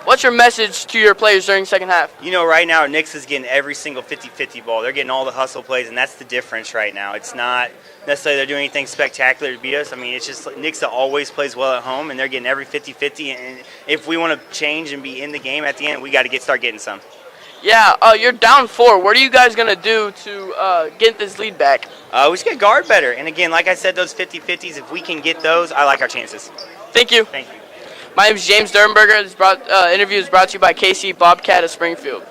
what's your message to your players during second half? You know, right now Nixa is getting every single 50-50 ball. They're getting all the hustle plays, and that's the difference right now. It's not necessarily they're doing anything spectacular to beat us. I mean, it's just Nixa always plays well at home, and they're getting every 50-50. And if we want to change and be in the game at the end, we got to start getting some. Yeah, you're down 4. What are you guys going to do to get this lead back? We just got to guard better. And again, like I said, those 50-50s, if we can get those, I like our chances. Thank you. Thank you. My name is James Dernberger. This interview is brought to you by KC Bobcat of Springfield.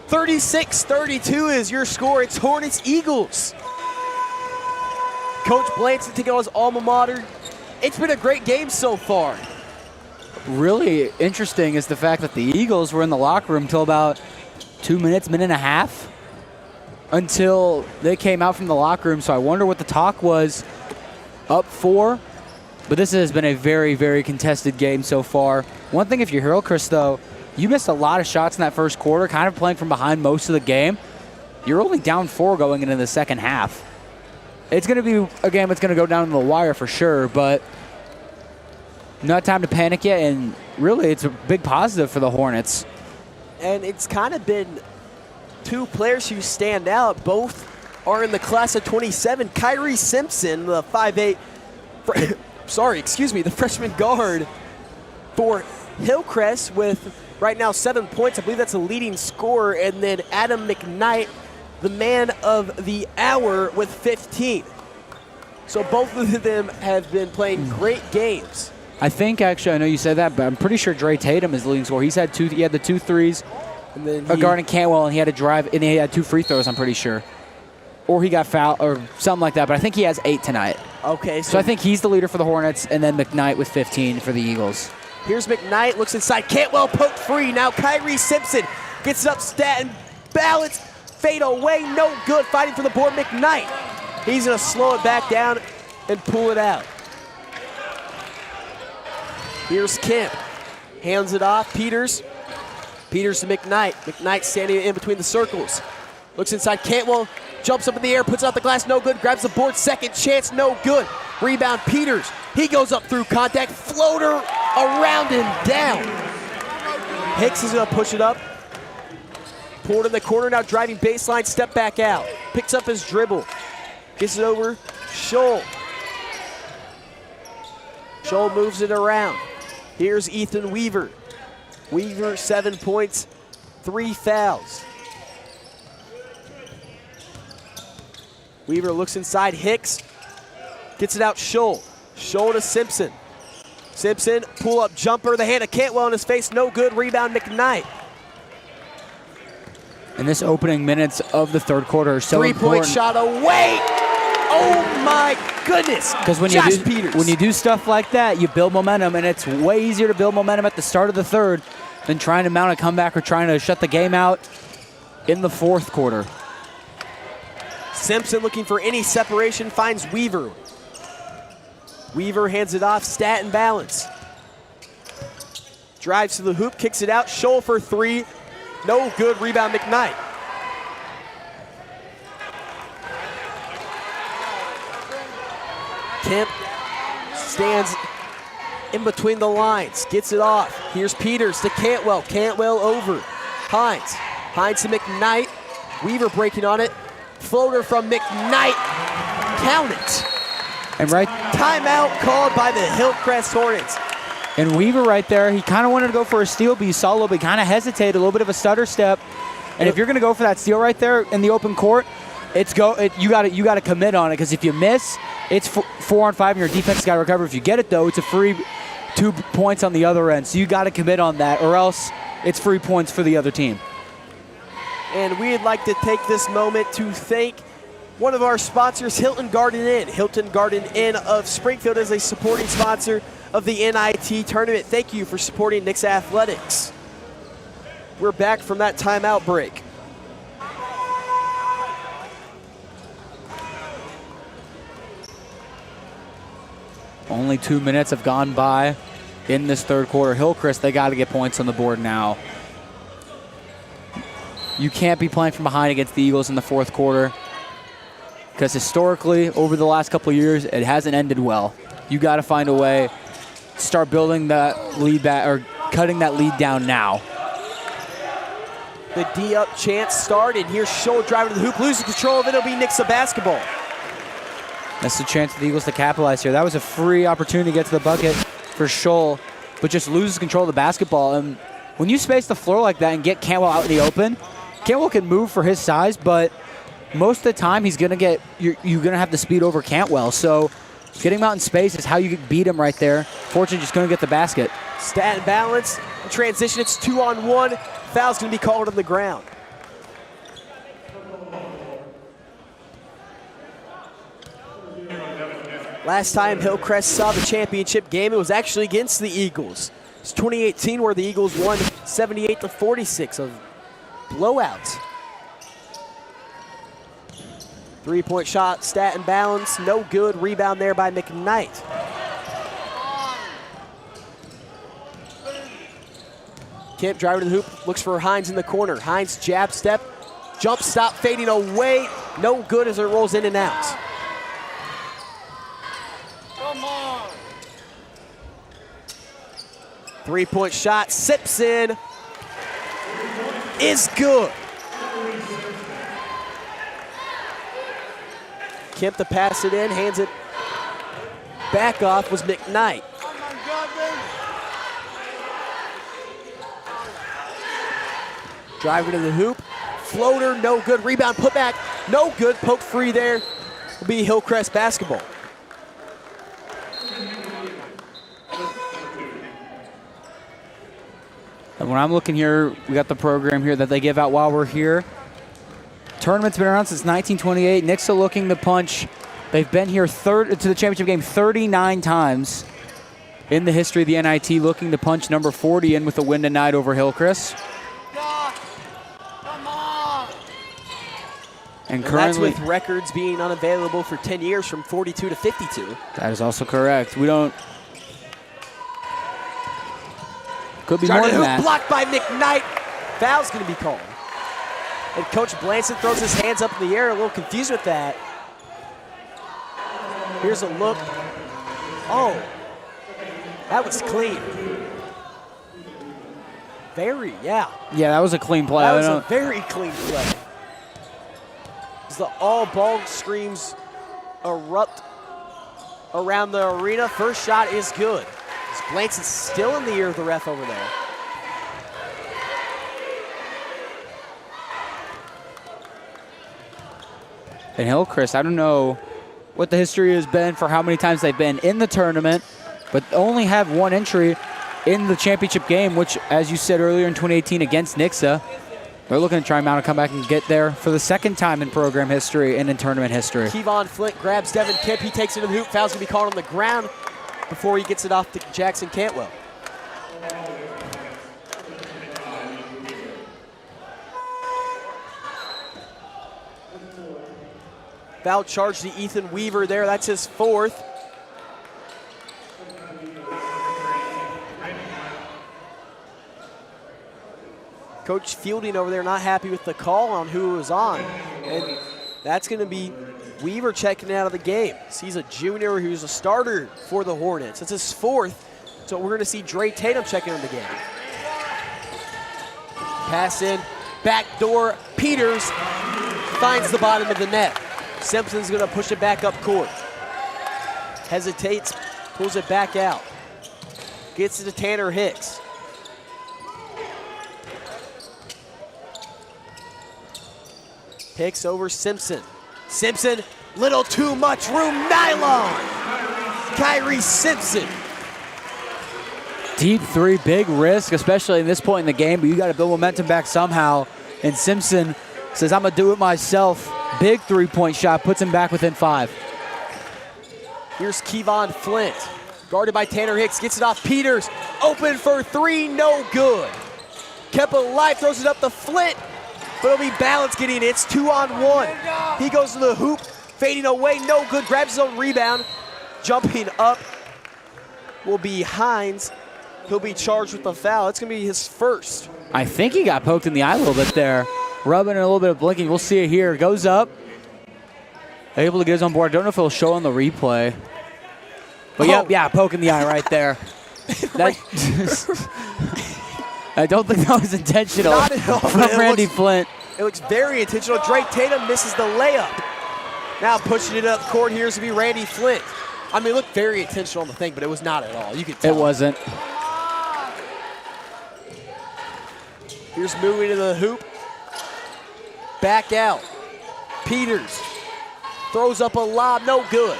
36-32 is your score. It's Hornets-Eagles. Coach Blanton taking on his alma mater. It's been a great game so far. Really interesting is the fact that the Eagles were in the locker room till about 2 minutes, minute and a half, until they came out from the locker room. So I wonder what the talk was. Up 4, but this has been a very, very contested game so far. One thing, if you're Hillcrest, though, you missed a lot of shots in that first quarter, kind of playing from behind most of the game. You're only down 4 going into the second half. It's going to be a game that's going to go down to the wire for sure, but not time to panic yet, and really it's a big positive for the Hornets. And it's kind of been 2 players who stand out. Both are in the class of 27. Kyrie Simpson, the 5'8", the freshman guard for Hillcrest with right now 7 points. I believe that's a leading scorer. And then Adam McKnight, the man of the hour, with 15. So both of them have been playing great games. I think, actually, I know you said that, but I'm pretty sure Dre Tatum is the leading scorer. He had the 2 threes, and then guarding Cantwell, and he had a drive, and he had 2 free throws, I'm pretty sure. Or he got fouled, or something like that, but I think he has 8 tonight. Okay. So I think he's the leader for the Hornets, and then McKnight with 15 for the Eagles. Here's McKnight, looks inside. Cantwell poked free. Now Kyrie Simpson gets it up, Staten, balance, fade away, no good. Fighting for the board, McKnight. He's going to slow it back down and pull it out. Here's Kemp, hands it off, Peters to McKnight. McKnight standing in between the circles. Looks inside, Cantwell jumps up in the air, puts out the glass, no good. Grabs the board, second chance, no good. Rebound, Peters. He goes up through contact, floater around and down. Hicks is gonna push it up. Pulled in the corner, now driving baseline, step back out. Picks up his dribble. Gets it over, Scholl. Scholl moves it around. Here's Ethan Weaver. Weaver, 7 points, 3 fouls. Weaver looks inside, Hicks. Gets it out, Scholl. Scholl to Simpson. Simpson, pull-up jumper. The hand of Cantwell in his face, no good. Rebound, McKnight. In this opening minutes of the third quarter are so important. 3-point shot away. Oh my goodness. Because when you do stuff like that, you build momentum, and it's way easier to build momentum at the start of the third than trying to mount a comeback or trying to shut the game out in the fourth quarter. Simpson looking for any separation, finds Weaver. Weaver hands it off, Staten balance. Drives to the hoop, kicks it out, Scholl for 3. No good, rebound McKnight. Kemp stands in between the lines, gets it off. Here's Peters to Cantwell, Cantwell over. Hines to McKnight. Weaver breaking on it. Floater from McKnight, count it. And right, timeout called by the Hillcrest Hornets. And Weaver right there, he kind of wanted to go for a steal, but you saw a little bit, kind of hesitated, a little bit of a stutter step. And if you're going to go for that steal right there in the open court, you got to commit on it, because if you miss, it's 4 on 5, and your defense got to recover. If you get it though, it's a free 2 points on the other end. So you got to commit on that, or else it's free points for the other team. And we'd like to take this moment to thank one of our sponsors, Hilton Garden Inn. Hilton Garden Inn of Springfield is a supporting sponsor of the NIT tournament. Thank you for supporting Nixa Athletics. We're back from that timeout break. Only 2 minutes have gone by in this third quarter. Hillcrest, they got to get points on the board now. You can't be playing from behind against the Eagles in the fourth quarter, because historically, over the last couple of years, it hasn't ended well. You got to find a way to start building that lead back, or cutting that lead down now. The D-up chance started. Here's Scholl driving to the hoop, losing control of it. It'll be Nixa basketball. That's the chance for the Eagles to capitalize here. That was a free opportunity to get to the bucket for Scholl, but just loses control of the basketball. And when you space the floor like that and get Cantwell out in the open, Cantwell can move for his size, but most of the time he's gonna get you're gonna have the speed over Cantwell. So getting him out in space is how you beat him right there. Fortune just gonna get the basket. Stat balance, transition, it's 2-on-1. Foul's gonna be called on the ground. Last time Hillcrest saw the championship game, it was actually against the Eagles. It's 2018 where the Eagles won 78-46 of blowouts. 3-point shot, stat and balance, no good. Rebound there by McKnight. Kemp driving to the hoop, looks for Hines in the corner. Hines jab step, jump stop, fading away. No good as it rolls in and out. Come on. 3-point shot, Simpson is good. Kemp to pass it in, hands it back off was McKnight. Driving to the hoop, floater, no good. Rebound, put back, no good. Poke free there will be Hillcrest basketball. And when I'm looking here, we got the program here that they give out while we're here. Tournament's been around since 1928. Nixa looking to punch. They've been here to the championship game 39 times in the history of the NIT, looking to punch number 40 in with a win tonight over Hillcrest. And currently, that's with records being unavailable for 10 years from 42 to 52. That is also correct. We don't. Could be more than that. Blocked by McKnight. Foul's going to be called. And Coach Blanson throws his hands up in the air, a little confused with that. Here's a look. Oh, that was clean. Very, yeah. Yeah, that was a clean play. That was a very clean play. As the all ball screams erupt around the arena, first shot is good. Blanson's still in the ear of the ref over there. And Hillcrest, I don't know what the history has been for how many times they've been in the tournament, but only have one entry in the championship game, which, as you said earlier in 2018 against Nixa, they're looking to try and come back and get there for the second time in program history and in tournament history. Kevon Flint grabs Devin Kemp. He takes it to the hoop. Foul's going to be called on the ground before he gets it off to Jackson Cantwell. Foul charge to Ethan Weaver there. That's his fourth. Coach Fielding over there not happy with the call on who was on. And that's going to be Weaver checking out of the game. He's a junior who's a starter for the Hornets. It's his fourth, so we're going to see Dre Tatum checking in the game. Pass in, backdoor. Peters finds the bottom of the net. Simpson's going to push it back up court. Hesitates, pulls it back out. Gets it to Tanner Hicks. Hicks over Simpson. Simpson, little too much room, nylon. Kyrie Simpson. Deep three, big risk, especially in this point in the game, but you got to build momentum back somehow. And Simpson says, I'm going to do it myself. Big three-point shot, puts him back within 5. Here's Kevon Flint, guarded by Tanner Hicks, gets it off Peters. Open for three, no good. Kept alive, throws it up to Flint. But it'll be Balance getting it. It's 2-on-1. He goes to the hoop, fading away, no good. Grabs his own rebound. Jumping up will be Hines. He'll be charged with the foul. It's going to be his first. I think he got poked in the eye a little bit there. Rubbing and a little bit of blinking. We'll see it here. Goes up. Able to get his on board. I don't know if it'll show on the replay. But yep, yeah, poke in the eye right there. I don't think that was intentional Not at all, from Randy Flint. It looks very intentional. Drake Tatum misses the layup. Now pushing it up court here is to be Randy Flint. I mean, it looked very intentional on the thing, but it was not at all. You could tell. It wasn't. Here's moving to the hoop. Back out. Peters throws up a lob, no good.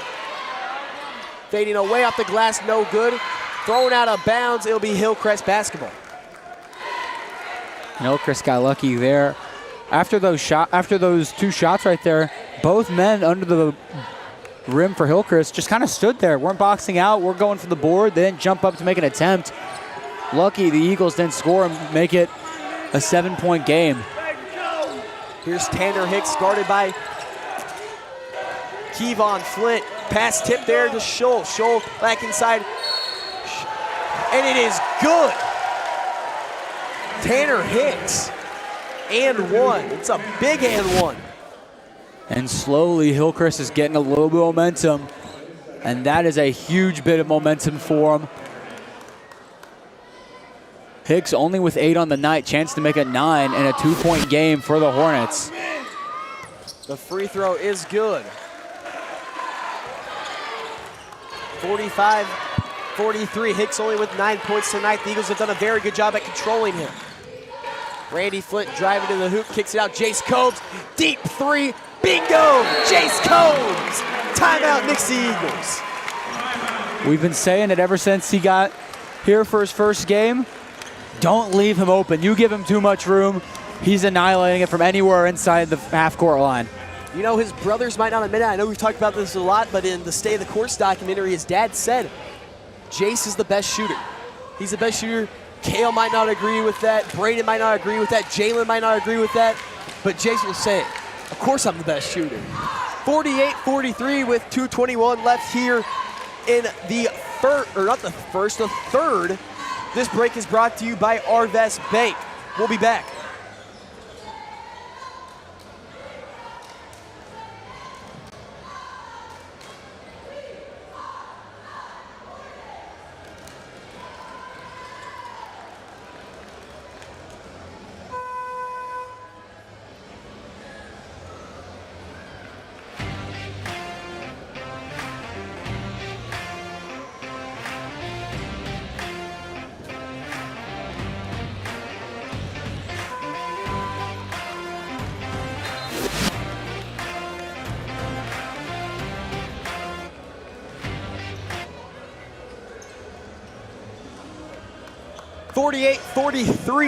Fading away off the glass, no good. Thrown out of bounds, it'll be Hillcrest basketball. Hillcrest got lucky there. After those two shots right there, both men under the rim for Hillcrest just kind of stood there. Weren't boxing out. We're going for the board. They didn't jump up to make an attempt. Lucky the Eagles didn't score and make it a 7-point game. Here's Tanner Hicks guarded by Kevon Flint. Pass tip there to Scholl. Scholl back inside. And it is good. Tanner Hicks. And one. It's a big and one. And slowly Hillcrest is getting a little bit of momentum. And that is a huge bit of momentum for him. Hicks only with 8 on the night. Chance to make it 9 and a 2-point game for the Hornets. The free throw is good. 45-43. Hicks only with 9 points tonight. The Eagles have done a very good job at controlling him. Randy Flint driving to the hoop, kicks it out. Jace Combs, deep three. Bingo! Jace Combs! Timeout, Nixa Eagles. We've been saying it ever since he got here for his first game. Don't leave him open. You give him too much room, he's annihilating it from anywhere inside the half-court line. You know, his brothers might not admit it. I know we've talked about this a lot, but in the Stay of the Courts documentary, his dad said Jace is the best shooter. He's the best shooter. Kale might not agree with that. Braden might not agree with that. Jalen might not agree with that. But Jace will say, of course I'm the best shooter. 48-43 with 2:21 left here in the third. This break is brought to you by Arvest Bank. We'll be back.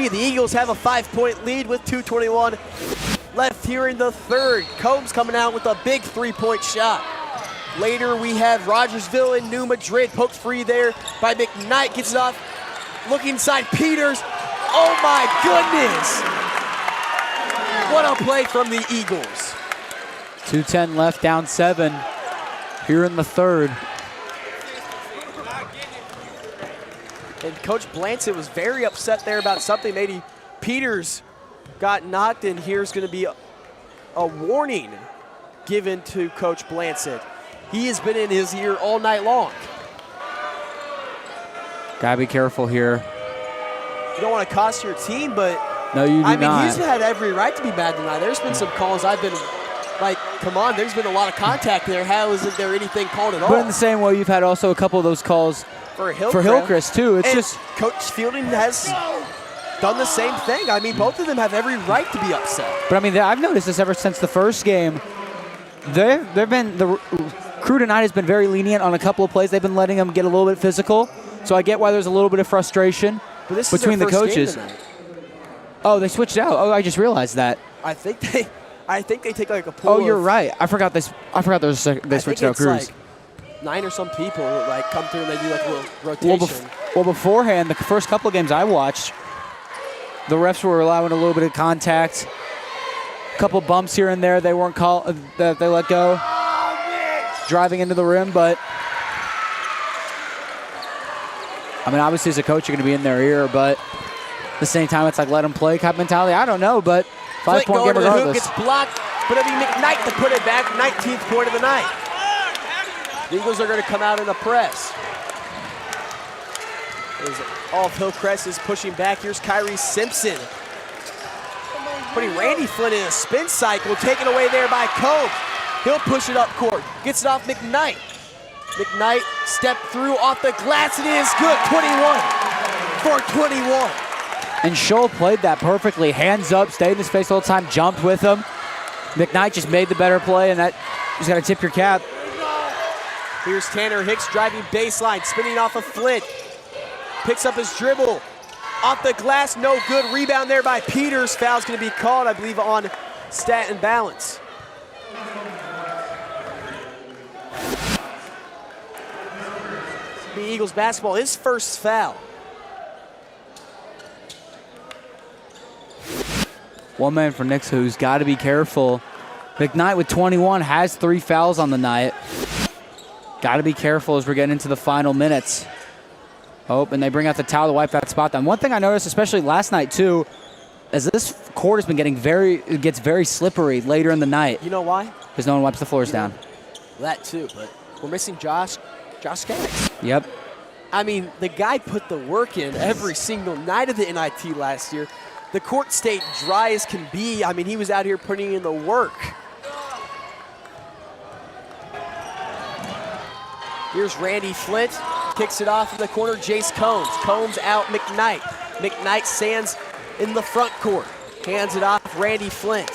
The Eagles have a 5-point lead with 2:21 left here in the third. Combs coming out with a big 3-point shot. Later we have Rogersville and New Madrid. Poked free there by McKnight. Gets it off. Look inside Peters. Oh my goodness. What a play from the Eagles. 2:10 left, down 7 here in the third. And Coach Blanchett was very upset there about something. Maybe Peters got knocked, and here's going to be a warning given to Coach Blanchett. He has been in his ear all night long. Gotta be careful here. You don't want to cost your team, but no, you do I mean, not. he's had every right to be mad tonight. There's been some calls I've been like, come on, there's been a lot of contact there. How isn't there anything called at all? But in the same way, you've had also a couple of those calls for Hillcrest too. It's and just Coach Fielding has done the same thing. I mean, both of them have every right to be upset. But I mean, I've noticed this ever since the first game. The crew tonight has been very lenient on a couple of plays. They've been letting them get a little bit physical. So I get why there's a little bit of frustration between the coaches. Oh, they switched out. Oh, I just realized that. I think they take like a pool. Oh, you're right. I forgot they switched out crews. Like 9 or some people like come through and they do like a little rotation. Well, beforehand, the first couple of games I watched, the refs were allowing a little bit of contact, a couple bumps here and there. They weren't called that they let go, driving into the rim. But I mean, obviously as a coach, you're going to be in their ear. But at the same time, it's like let them play type mentality. I don't know, but 5-point game regardless. Gets blocked, but it'll be McKnight to put it back. 19th point of the night. The Eagles are going to come out in a press. All of Hillcrest is pushing back. Here's Kyrie Simpson. Putting Randy Flint in a spin cycle. Taken away there by Combs. He'll push it up court. Gets it off McKnight. McKnight stepped through off the glass. It is good. 21 for 21. And Scholl played that perfectly. Hands up, stayed in his face the whole time, jumped with him. McKnight just made the better play, and that just got to tip your cap. Here's Tanner Hicks driving baseline, spinning off of Flint. Picks up his dribble. Off the glass, no good. Rebound there by Peters. Foul's going to be called, I believe, on stat and balance. Liberty Eagles basketball. His first foul. One man for Nixa who's got to be careful. McKnight with 21 has 3 fouls on the night. Got to be careful as we're getting into the final minutes. Oh, and they bring out the towel to wipe that spot down. One thing I noticed, especially last night too, is this court has been getting gets very slippery later in the night. You know why? Because no one wipes the floors down. That too, but we're missing Josh Skaggs. Yep. I mean, the guy put the work in every single night of the NIT last year. The court stayed dry as can be. I mean, he was out here putting in the work. Here's Randy Flint, kicks it off in the corner, Jace Combs. Combs out, McKnight. McKnight stands in the front court, hands it off, Randy Flint.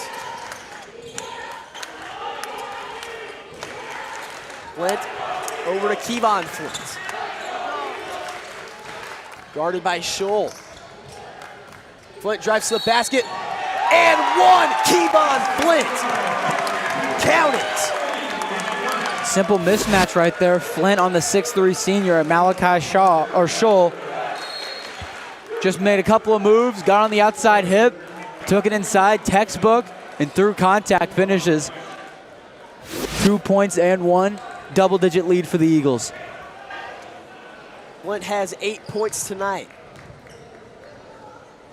Flint over to Kevon Flint. Guarded by Scholl. Flint drives to the basket, and one, Kevon Flint. Count it. Simple mismatch right there. Flint on the 6'3" senior at Malachi Scholl. Just made a couple of moves, got on the outside hip, took it inside, textbook, and through contact finishes. 2 points and 1 double-digit lead for the Eagles. Flint has 8 points tonight.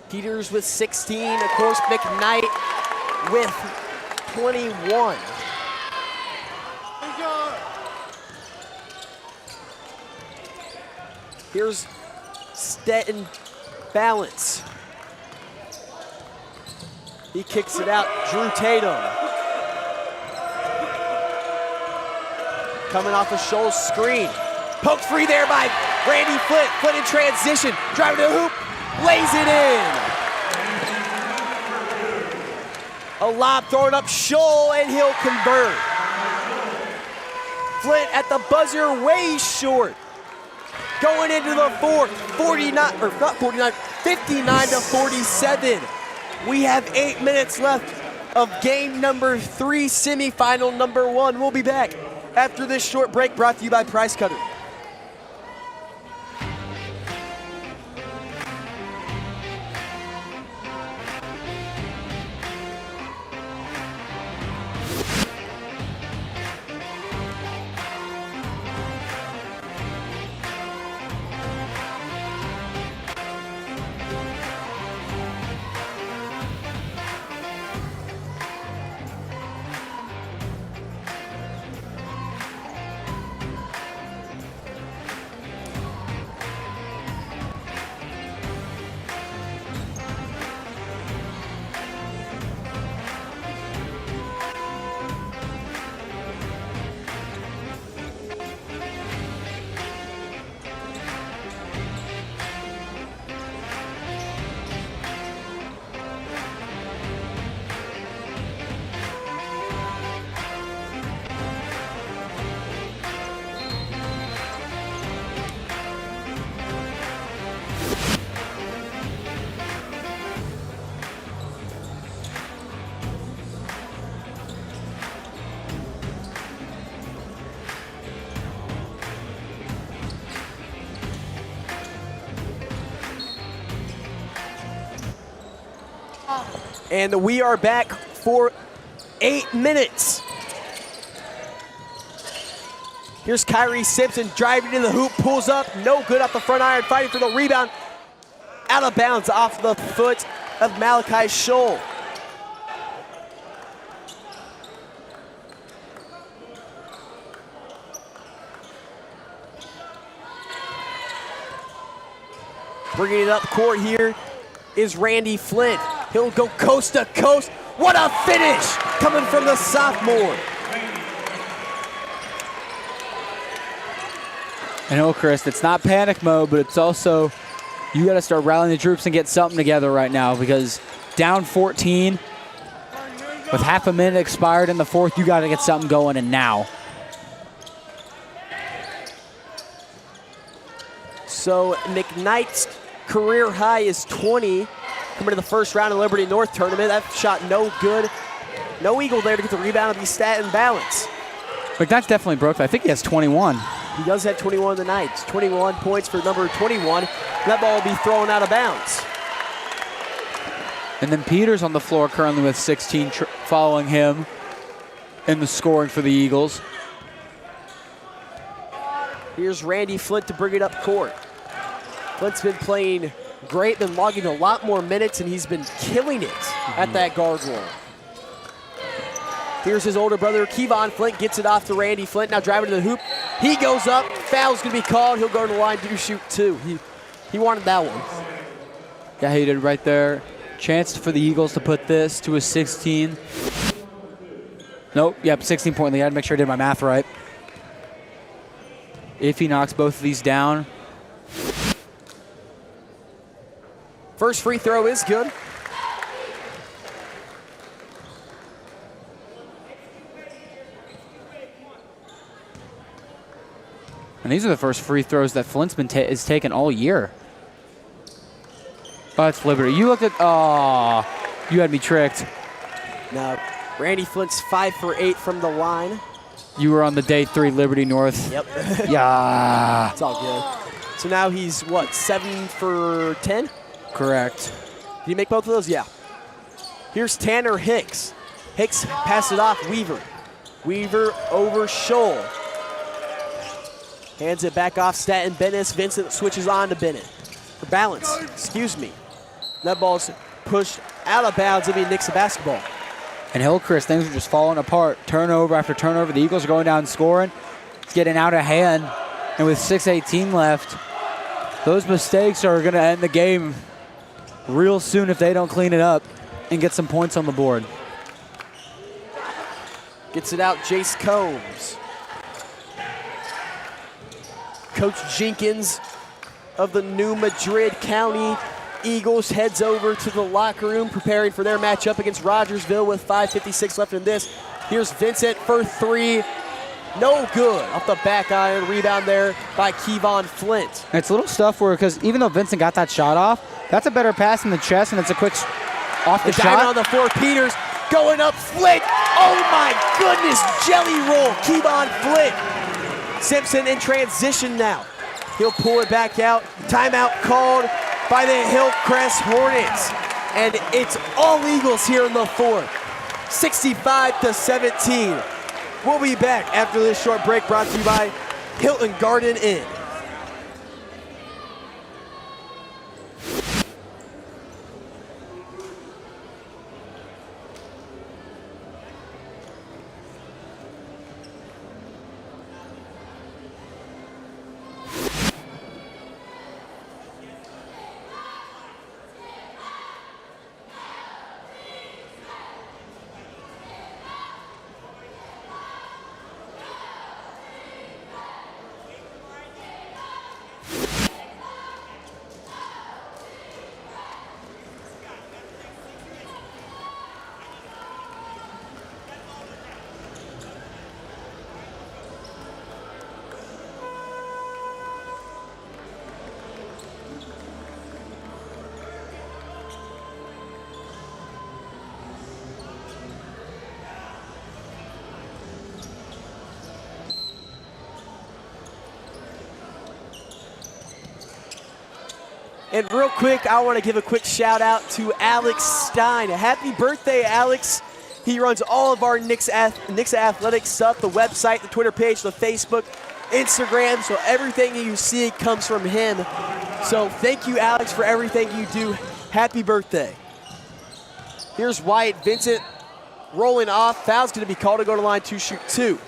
Peters with 16, of course, McKnight with 21. Here's Stetton Balance. He kicks it out, Drew Tatum. Coming off a Scholl's screen. Poked free there by Randy Flint. Flint in transition, driving to the hoop, lays it in. A lob thrown up Scholl, and he'll convert. Flint at the buzzer, way short. Going into the fourth, 59 to 47. We have 8 minutes left of game number 3, semifinal number 1. We'll be back after this short break, brought to you by Price Cutter. And we are back for 8 minutes. Here's Kyrie Simpson driving to the hoop, pulls up, no good off the front iron, fighting for the rebound. Out of bounds off the foot of Malachi Scholl. Bringing it up court here is Randy Flint. He'll go coast to coast. What a finish coming from the sophomore. And Hillcrest, it's not panic mode, but it's also, you got to start rallying the troops and get something together right now, because down 14 with half a minute expired in the fourth, you got to get something going, and now. So McKnight's career high is 20 coming to the first round of Liberty North tournament. That shot no good. No Eagle there to get the rebound and be stat and balance. McKnight's definitely broke that. I think he has 21. He does have 21 tonight. It's 21 points for number 21. That ball will be thrown out of bounds. And then Peters on the floor currently with 16, following him in the scoring for the Eagles. Here's Randy Flint to bring it up court. Flint's been playing great, been logging a lot more minutes, and he's been killing it at that guard role. Here's his older brother, Kevon Flint, gets it off to Randy Flint, now driving to the hoop. He goes up, foul's gonna be called. He'll go to the line to shoot 2. He wanted that one. Yeah, he did right there. Chance for the Eagles to put this to a 16. Nope, yep, 16-point lead. I had to make sure I did my math right. If he knocks both of these down. First free throw is good. And these are the first free throws that Flint's been is taken all year. Oh, it's Liberty. You looked at, oh, you had me tricked. Now, Randy Flint's 5 for 8 from the line. You were on the day 3 Liberty North. Yep. Yeah. It's all good. So now he's, what, 7 for 10? Correct. Did he make both of those? Yeah. Here's Tanner Hicks. Hicks passes it off Weaver. Weaver over Scholl. Hands it back off Staten Bennis. Vincent switches on to Bennett. For balance, excuse me. That ball's pushed out of bounds. It'll be Nixa basketball. And Hillcrest, things are just falling apart. Turnover after turnover. The Eagles are going down scoring. It's getting out of hand. And with 6:18 left, those mistakes are going to end the game real soon if they don't clean it up and get some points on the board. Gets it out, Jace Combs. Coach Jenkins of the New Madrid County Eagles heads over to the locker room preparing for their matchup against Rogersville with 5:56 left in this. Here's Vincent for 3. No good. Off the back iron, rebound there by Kevon Flint. It's little stuff where, because even though Vincent got that shot off, that's a better pass in the chest, and it's a quick off the shot. On the floor, Peters going up, Flint. Oh my goodness, jelly roll, Kevon Flint. Simpson in transition now. He'll pull it back out. Timeout called by the Hillcrest Hornets. And it's all Eagles here in the fourth. 65-17. We'll be back after this short break brought to you by Hilton Garden Inn. And real quick, I want to give a quick shout out to Alex Stein. Happy birthday, Alex. He runs all of our Nixa Athletics stuff, the website, the Twitter page, the Facebook, Instagram. So everything you see comes from him. So thank you, Alex, for everything you do. Happy birthday. Here's Wyatt Vincent rolling off. Foul's going to be called to go to line to shoot 2.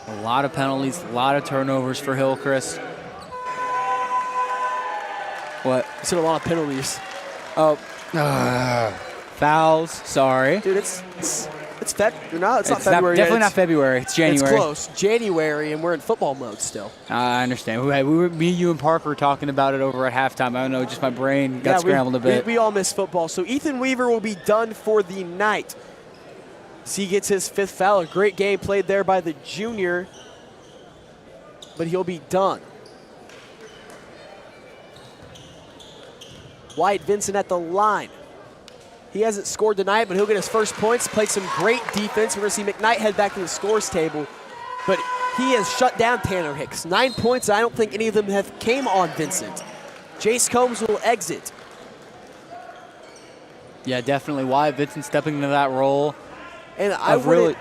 A lot of penalties, a lot of turnovers for Hillcrest. What? I said a lot of penalties. Oh, fouls. Sorry, dude. It's not February. Definitely not February. It's January. It's close. January, and we're in football mode still. I understand. Me, you, and Parker were talking about it over at halftime. I don't know, just my brain got scrambled a bit. We all miss football. So Ethan Weaver will be done for the night. He gets his 5th foul. A great game played there by the junior, but he'll be done. Wyatt Vincent at the line. He hasn't scored tonight, but he'll get his first points, played some great defense. We're going to see McKnight head back to the scores table. But he has shut down Tanner Hicks. 9 points, I don't think any of them have came on Vincent. Jace Combs will exit. Yeah, definitely. Why Vincent stepping into that role. And I really,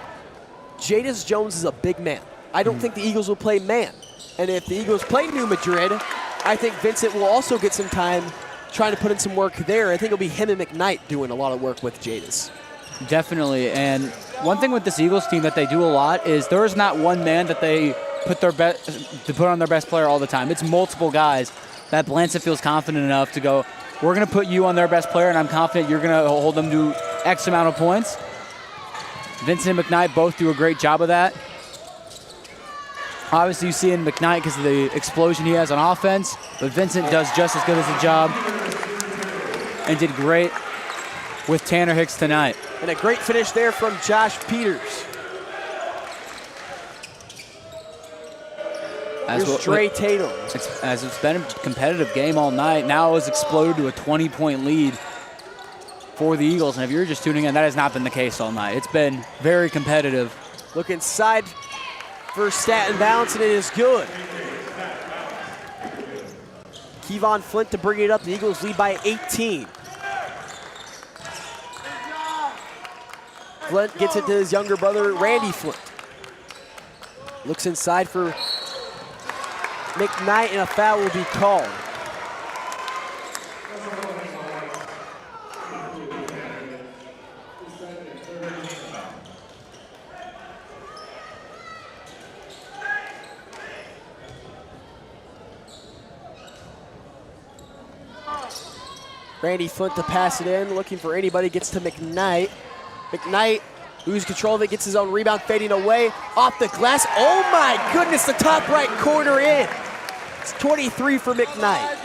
Jadis Jones is a big man. I don't think the Eagles will play man. And if the Eagles play New Madrid, I think Vincent will also get some time trying to put in some work there. I think it'll be him and McKnight doing a lot of work with Jadis. Definitely. And one thing with this Eagles team that they do a lot is there is not one man that they put on their best player all the time. It's multiple guys that Blanchett feels confident enough to go, we're going to put you on their best player, and I'm confident you're going to hold them to X amount of points. Vincent and McKnight both do a great job of that. Obviously, you see in McKnight because of the explosion he has on offense, but Vincent does just as good as a job and did great with Tanner Hicks tonight. And a great finish there from Josh Peters. Here's Dre Tatum. As it's been a competitive game all night, now it's exploded to a 20-point lead for the Eagles. And if you're just tuning in, that has not been the case all night. It's been very competitive. Look inside for stat and balance, and it is good. Kevon Flint to bring it up. The Eagles lead by 18. Flint gets it to his younger brother, Randy Flint. Looks inside for McKnight, and a foul will be called. Randy Flint to pass it in, looking for anybody, gets to McKnight. McKnight loses control of it, gets his own rebound, fading away, off the glass. Oh my goodness, the top right corner in. It's 23 for McKnight.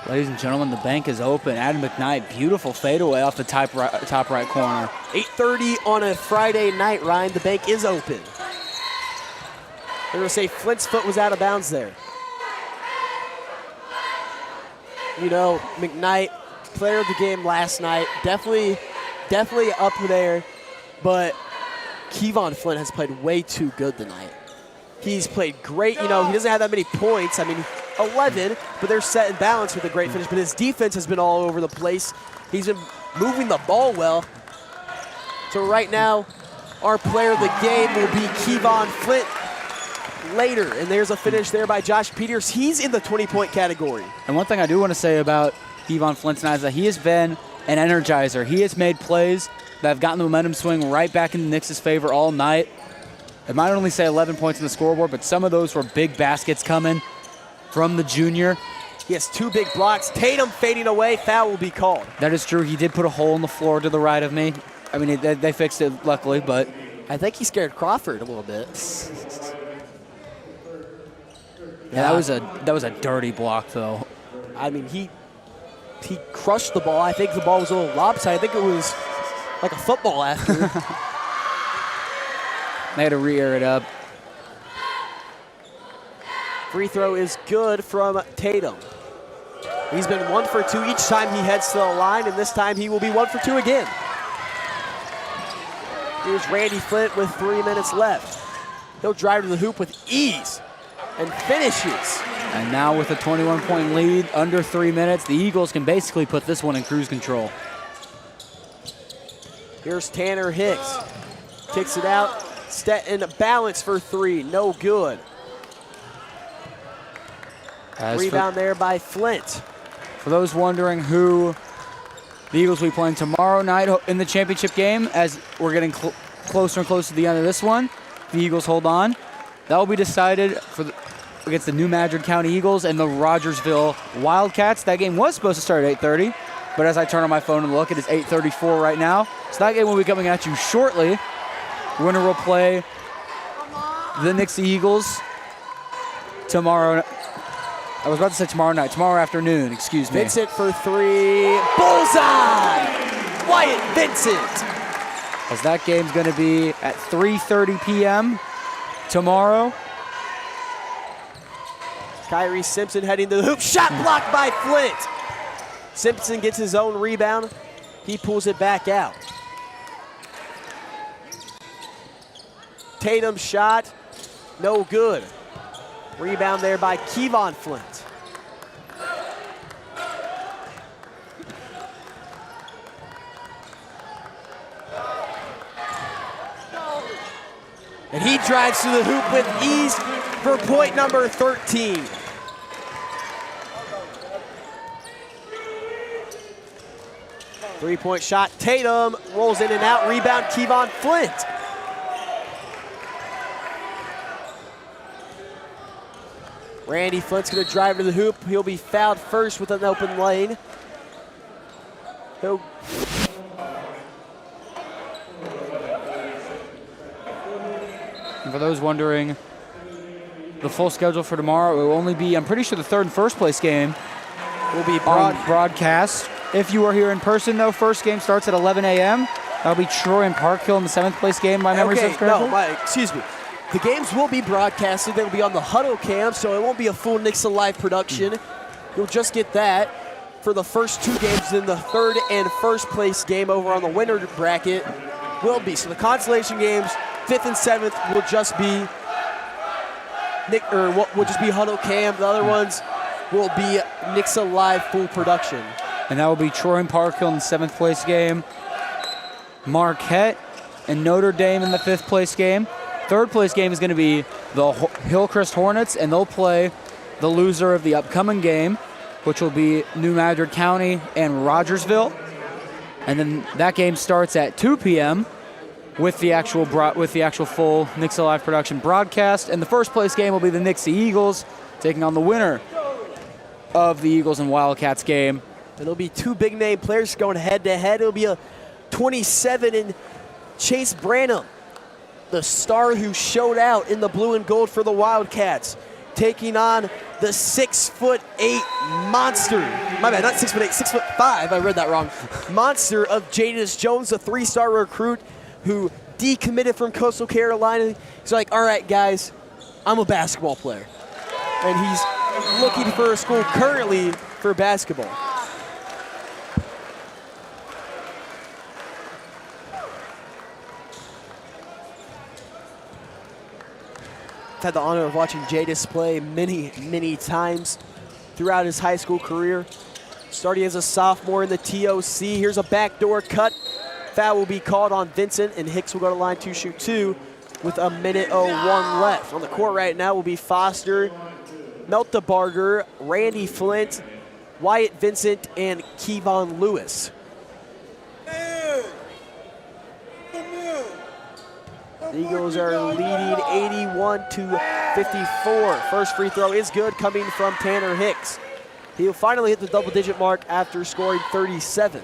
Ladies and gentlemen, the bank is open. Adam McKnight, beautiful fadeaway off the top right corner. 8:30 on a Friday night, Ryan. The bank is open. They're going to say Flint's foot was out of bounds there. You know, McKnight, player of the game last night, definitely up there, but Kevon Flint has played way too good tonight. He's played great. You know, he doesn't have that many points. I mean, 11, but they're set and balanced with a great finish. But his defense has been all over the place. He's been moving the ball well. So right now, our player of the game will be Kevon Flint later. And there's a finish there by Josh Peters. He's in the 20-point category. And one thing I do want to say about Kevon Flint tonight is that he has been an energizer. He has made plays that have gotten the momentum swing right back in the Knicks' favor all night. It might only say 11 points on the scoreboard, but some of those were big baskets coming from the junior. He has 2 big blocks. Tatum fading away. Foul will be called. That is true. He did put a hole in the floor to the right of me. I mean, they fixed it, luckily, but I think he scared Crawford a little bit. Yeah, that was a dirty block, though. I mean, he crushed the ball. I think the ball was a little lopsided. I think it was like a football after. They had to re-air it up. Free throw is good from Tatum. He's been 1 for 2 each time he heads to the line, and this time he will be 1 for 2 again. Here's Randy Flint with 3 minutes left. He'll drive to the hoop with ease and finishes. And now with a 21-point lead, under 3 minutes, the Eagles can basically put this one in cruise control. Here's Tanner Hicks. Kicks it out. And balance for 3. No good. Rebound there by Flint. For those wondering who the Eagles will be playing tomorrow night in the championship game, as we're getting closer and closer to the end of this one, the Eagles hold on. That will be decided against the New Madrid County Eagles and the Rogersville Wildcats. That game was supposed to start at 8:30, but as I turn on my phone and look, it is 8:34 right now. So that game will be coming at you shortly. Winner will play the Nixa Eagles tomorrow. I was about to say tomorrow night, tomorrow afternoon, excuse me. Vincent for 3. Bullseye! Wyatt Vincent! As that game's going to be at 3:30 p.m. tomorrow. Kyrie Simpson heading to the hoop. Shot blocked by Flint. Simpson gets his own rebound. He pulls it back out. Tatum's shot, no good. Rebound there by Kevon Flint. And he drives to the hoop with ease for point number 13. Three-point shot, Tatum rolls in and out, rebound Kevon Flint. Randy Flint's gonna drive to the hoop. He'll be fouled first with an open lane. And for those wondering, the full schedule for tomorrow, it will only be, I'm pretty sure the third and first place game will be broadcast. If you are here in person, though, first game starts at 11 a.m. That'll be Troy and Park Hill in the 7th place game. My memory serves correctly. Excuse me. The games will be broadcasted. They will be on the Huddle Cam, so it won't be a full Nixa Live production. You'll just get that for the first two games. Then the third and first place game over on the winner bracket will be. So the consolation games, 5th and 7th, will just be Huddle Cam. The other ones will be Nixa Live full production. And that will be Troy and Park Hill in the 7th place game, Marquette and Notre Dame in the 5th place game. Third place game is going to be the Hillcrest Hornets, and they'll play the loser of the upcoming game, which will be New Madrid County and Rogersville. And then that game starts at 2 p.m. with the actual full Nixa Live production broadcast. And the first place game will be the Nixa Eagles taking on the winner of the Eagles and Wildcats game. It'll be two big name players going head to head. It'll be a 27 and Chase Branham, the star who showed out in the blue and gold for the Wildcats, taking on the 6'8" monster. My bad, not 6'8", 6'5". I read that wrong. Monster of Jadis Jones, a 3-star recruit who decommitted from Coastal Carolina. He's like, all right, guys, I'm a basketball player. And he's looking for a school currently for basketball. Had the honor of watching Jadis play many times throughout his high school career. Starting as a sophomore in the TOC. Here's a backdoor cut. Foul will be called on Vincent, and Hicks will go to line to shoot two with a minute 01 left. On the court right now will be Foster, Meltebarger, Randy Flint, Wyatt Vincent, and Kevon Lewis. The Eagles are leading 81-54. First free throw is good, coming from Tanner Hicks. He'll finally hit the double-digit mark after scoring 37.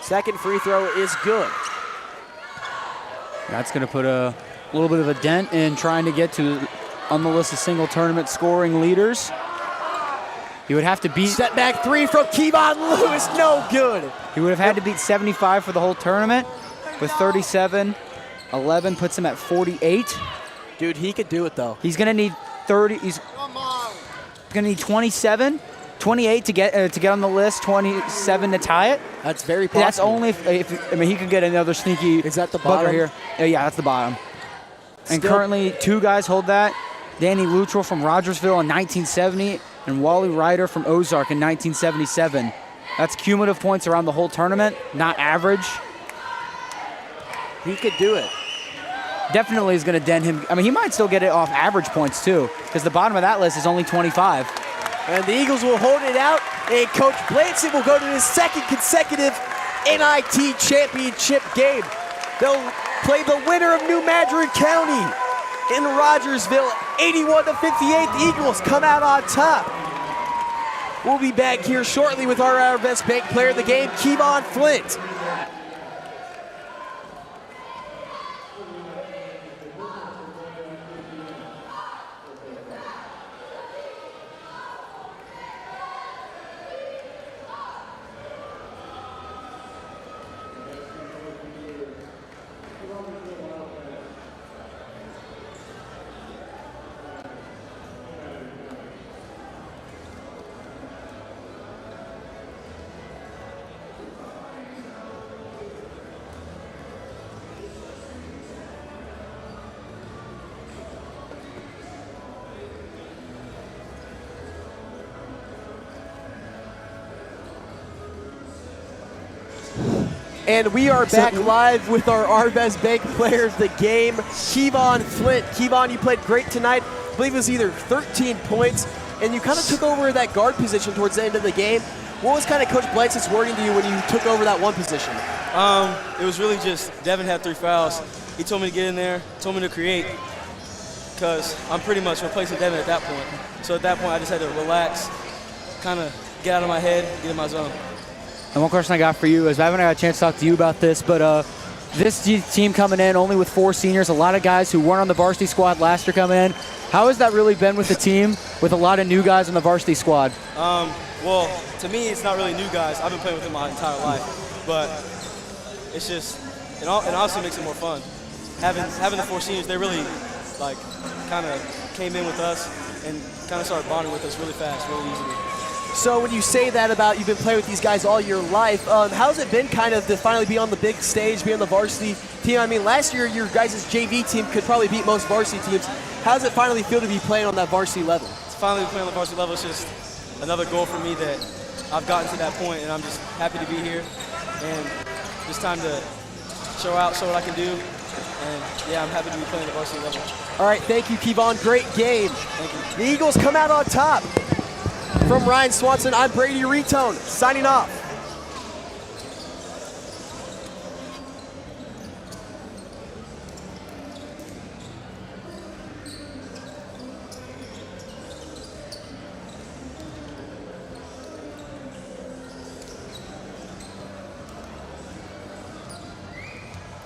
Second free throw is good. That's going to put a little bit of a dent in trying to get to on the list of single tournament scoring leaders. He would have to beat... Step back three from Kevon Lewis, no good. He would have had to beat 75 for the whole tournament with 37. 11 puts him at 48. Dude, he could do it, though. He's going to need 30. He's going to need 27, 28 to get on the list, 27 to tie it. That's very possible. That's only if I mean, he could get another sneaky... Is that the bottom? Here. Yeah, that's the bottom. And currently, two guys hold that. Danny Luttrell from Rogersville in 1970 and Wally Ryder from Ozark in 1977. That's cumulative points around the whole tournament, not average. He could do it. Definitely is going to dent him. I mean, he might still get it off average points, too, because the bottom of that list is only 25. And the Eagles will hold it out, and Coach Blanson will go to his second consecutive NIT championship game. They'll play the winner of New Madrid County in Rogersville, 81-58. The Eagles come out on top. We'll be back here shortly with our best bank player of the game, Kevon Flint. And we are back live with our Arvez Bank players, the game. Kevon Flint. Kevon, you played great tonight. I believe it was either 13 points, and you kind of took over that guard position towards the end of the game. What was kind of Coach Blanchard's wording to you when you took over that one position? It was really just Devin had 3 fouls. He told me to get in there, told me to create, because I'm pretty much replacing Devin at that point. So at that point, I just had to relax, kind of get out of my head, get in my zone. And one question I got for you is, I haven't had a chance to talk to you about this, but this team coming in only with 4 seniors, a lot of guys who weren't on the varsity squad last year coming in. How has that really been with the team with a lot of new guys on the varsity squad? Well, to me, it's not really new guys. I've been playing with them my entire life, but it's just, it honestly makes it more fun. Having the 4 seniors, they really like kind of came in with us and kind of started bonding with us really fast, really easily. So when you say that about you've been playing with these guys all your life, how's it been kind of to finally be on the big stage, be on the varsity team? I mean, last year your guys' JV team could probably beat most varsity teams. How does it finally feel to be playing on that varsity level? To finally be playing on the varsity level is just another goal for me that I've gotten to that point, and I'm just happy to be here. And it's time to show what I can do. And yeah, I'm happy to be playing the varsity level. All right, thank you, Kevon. Great game. Thank you. The Eagles come out on top. From Ryan Swanson, I'm Brady Retone, signing off.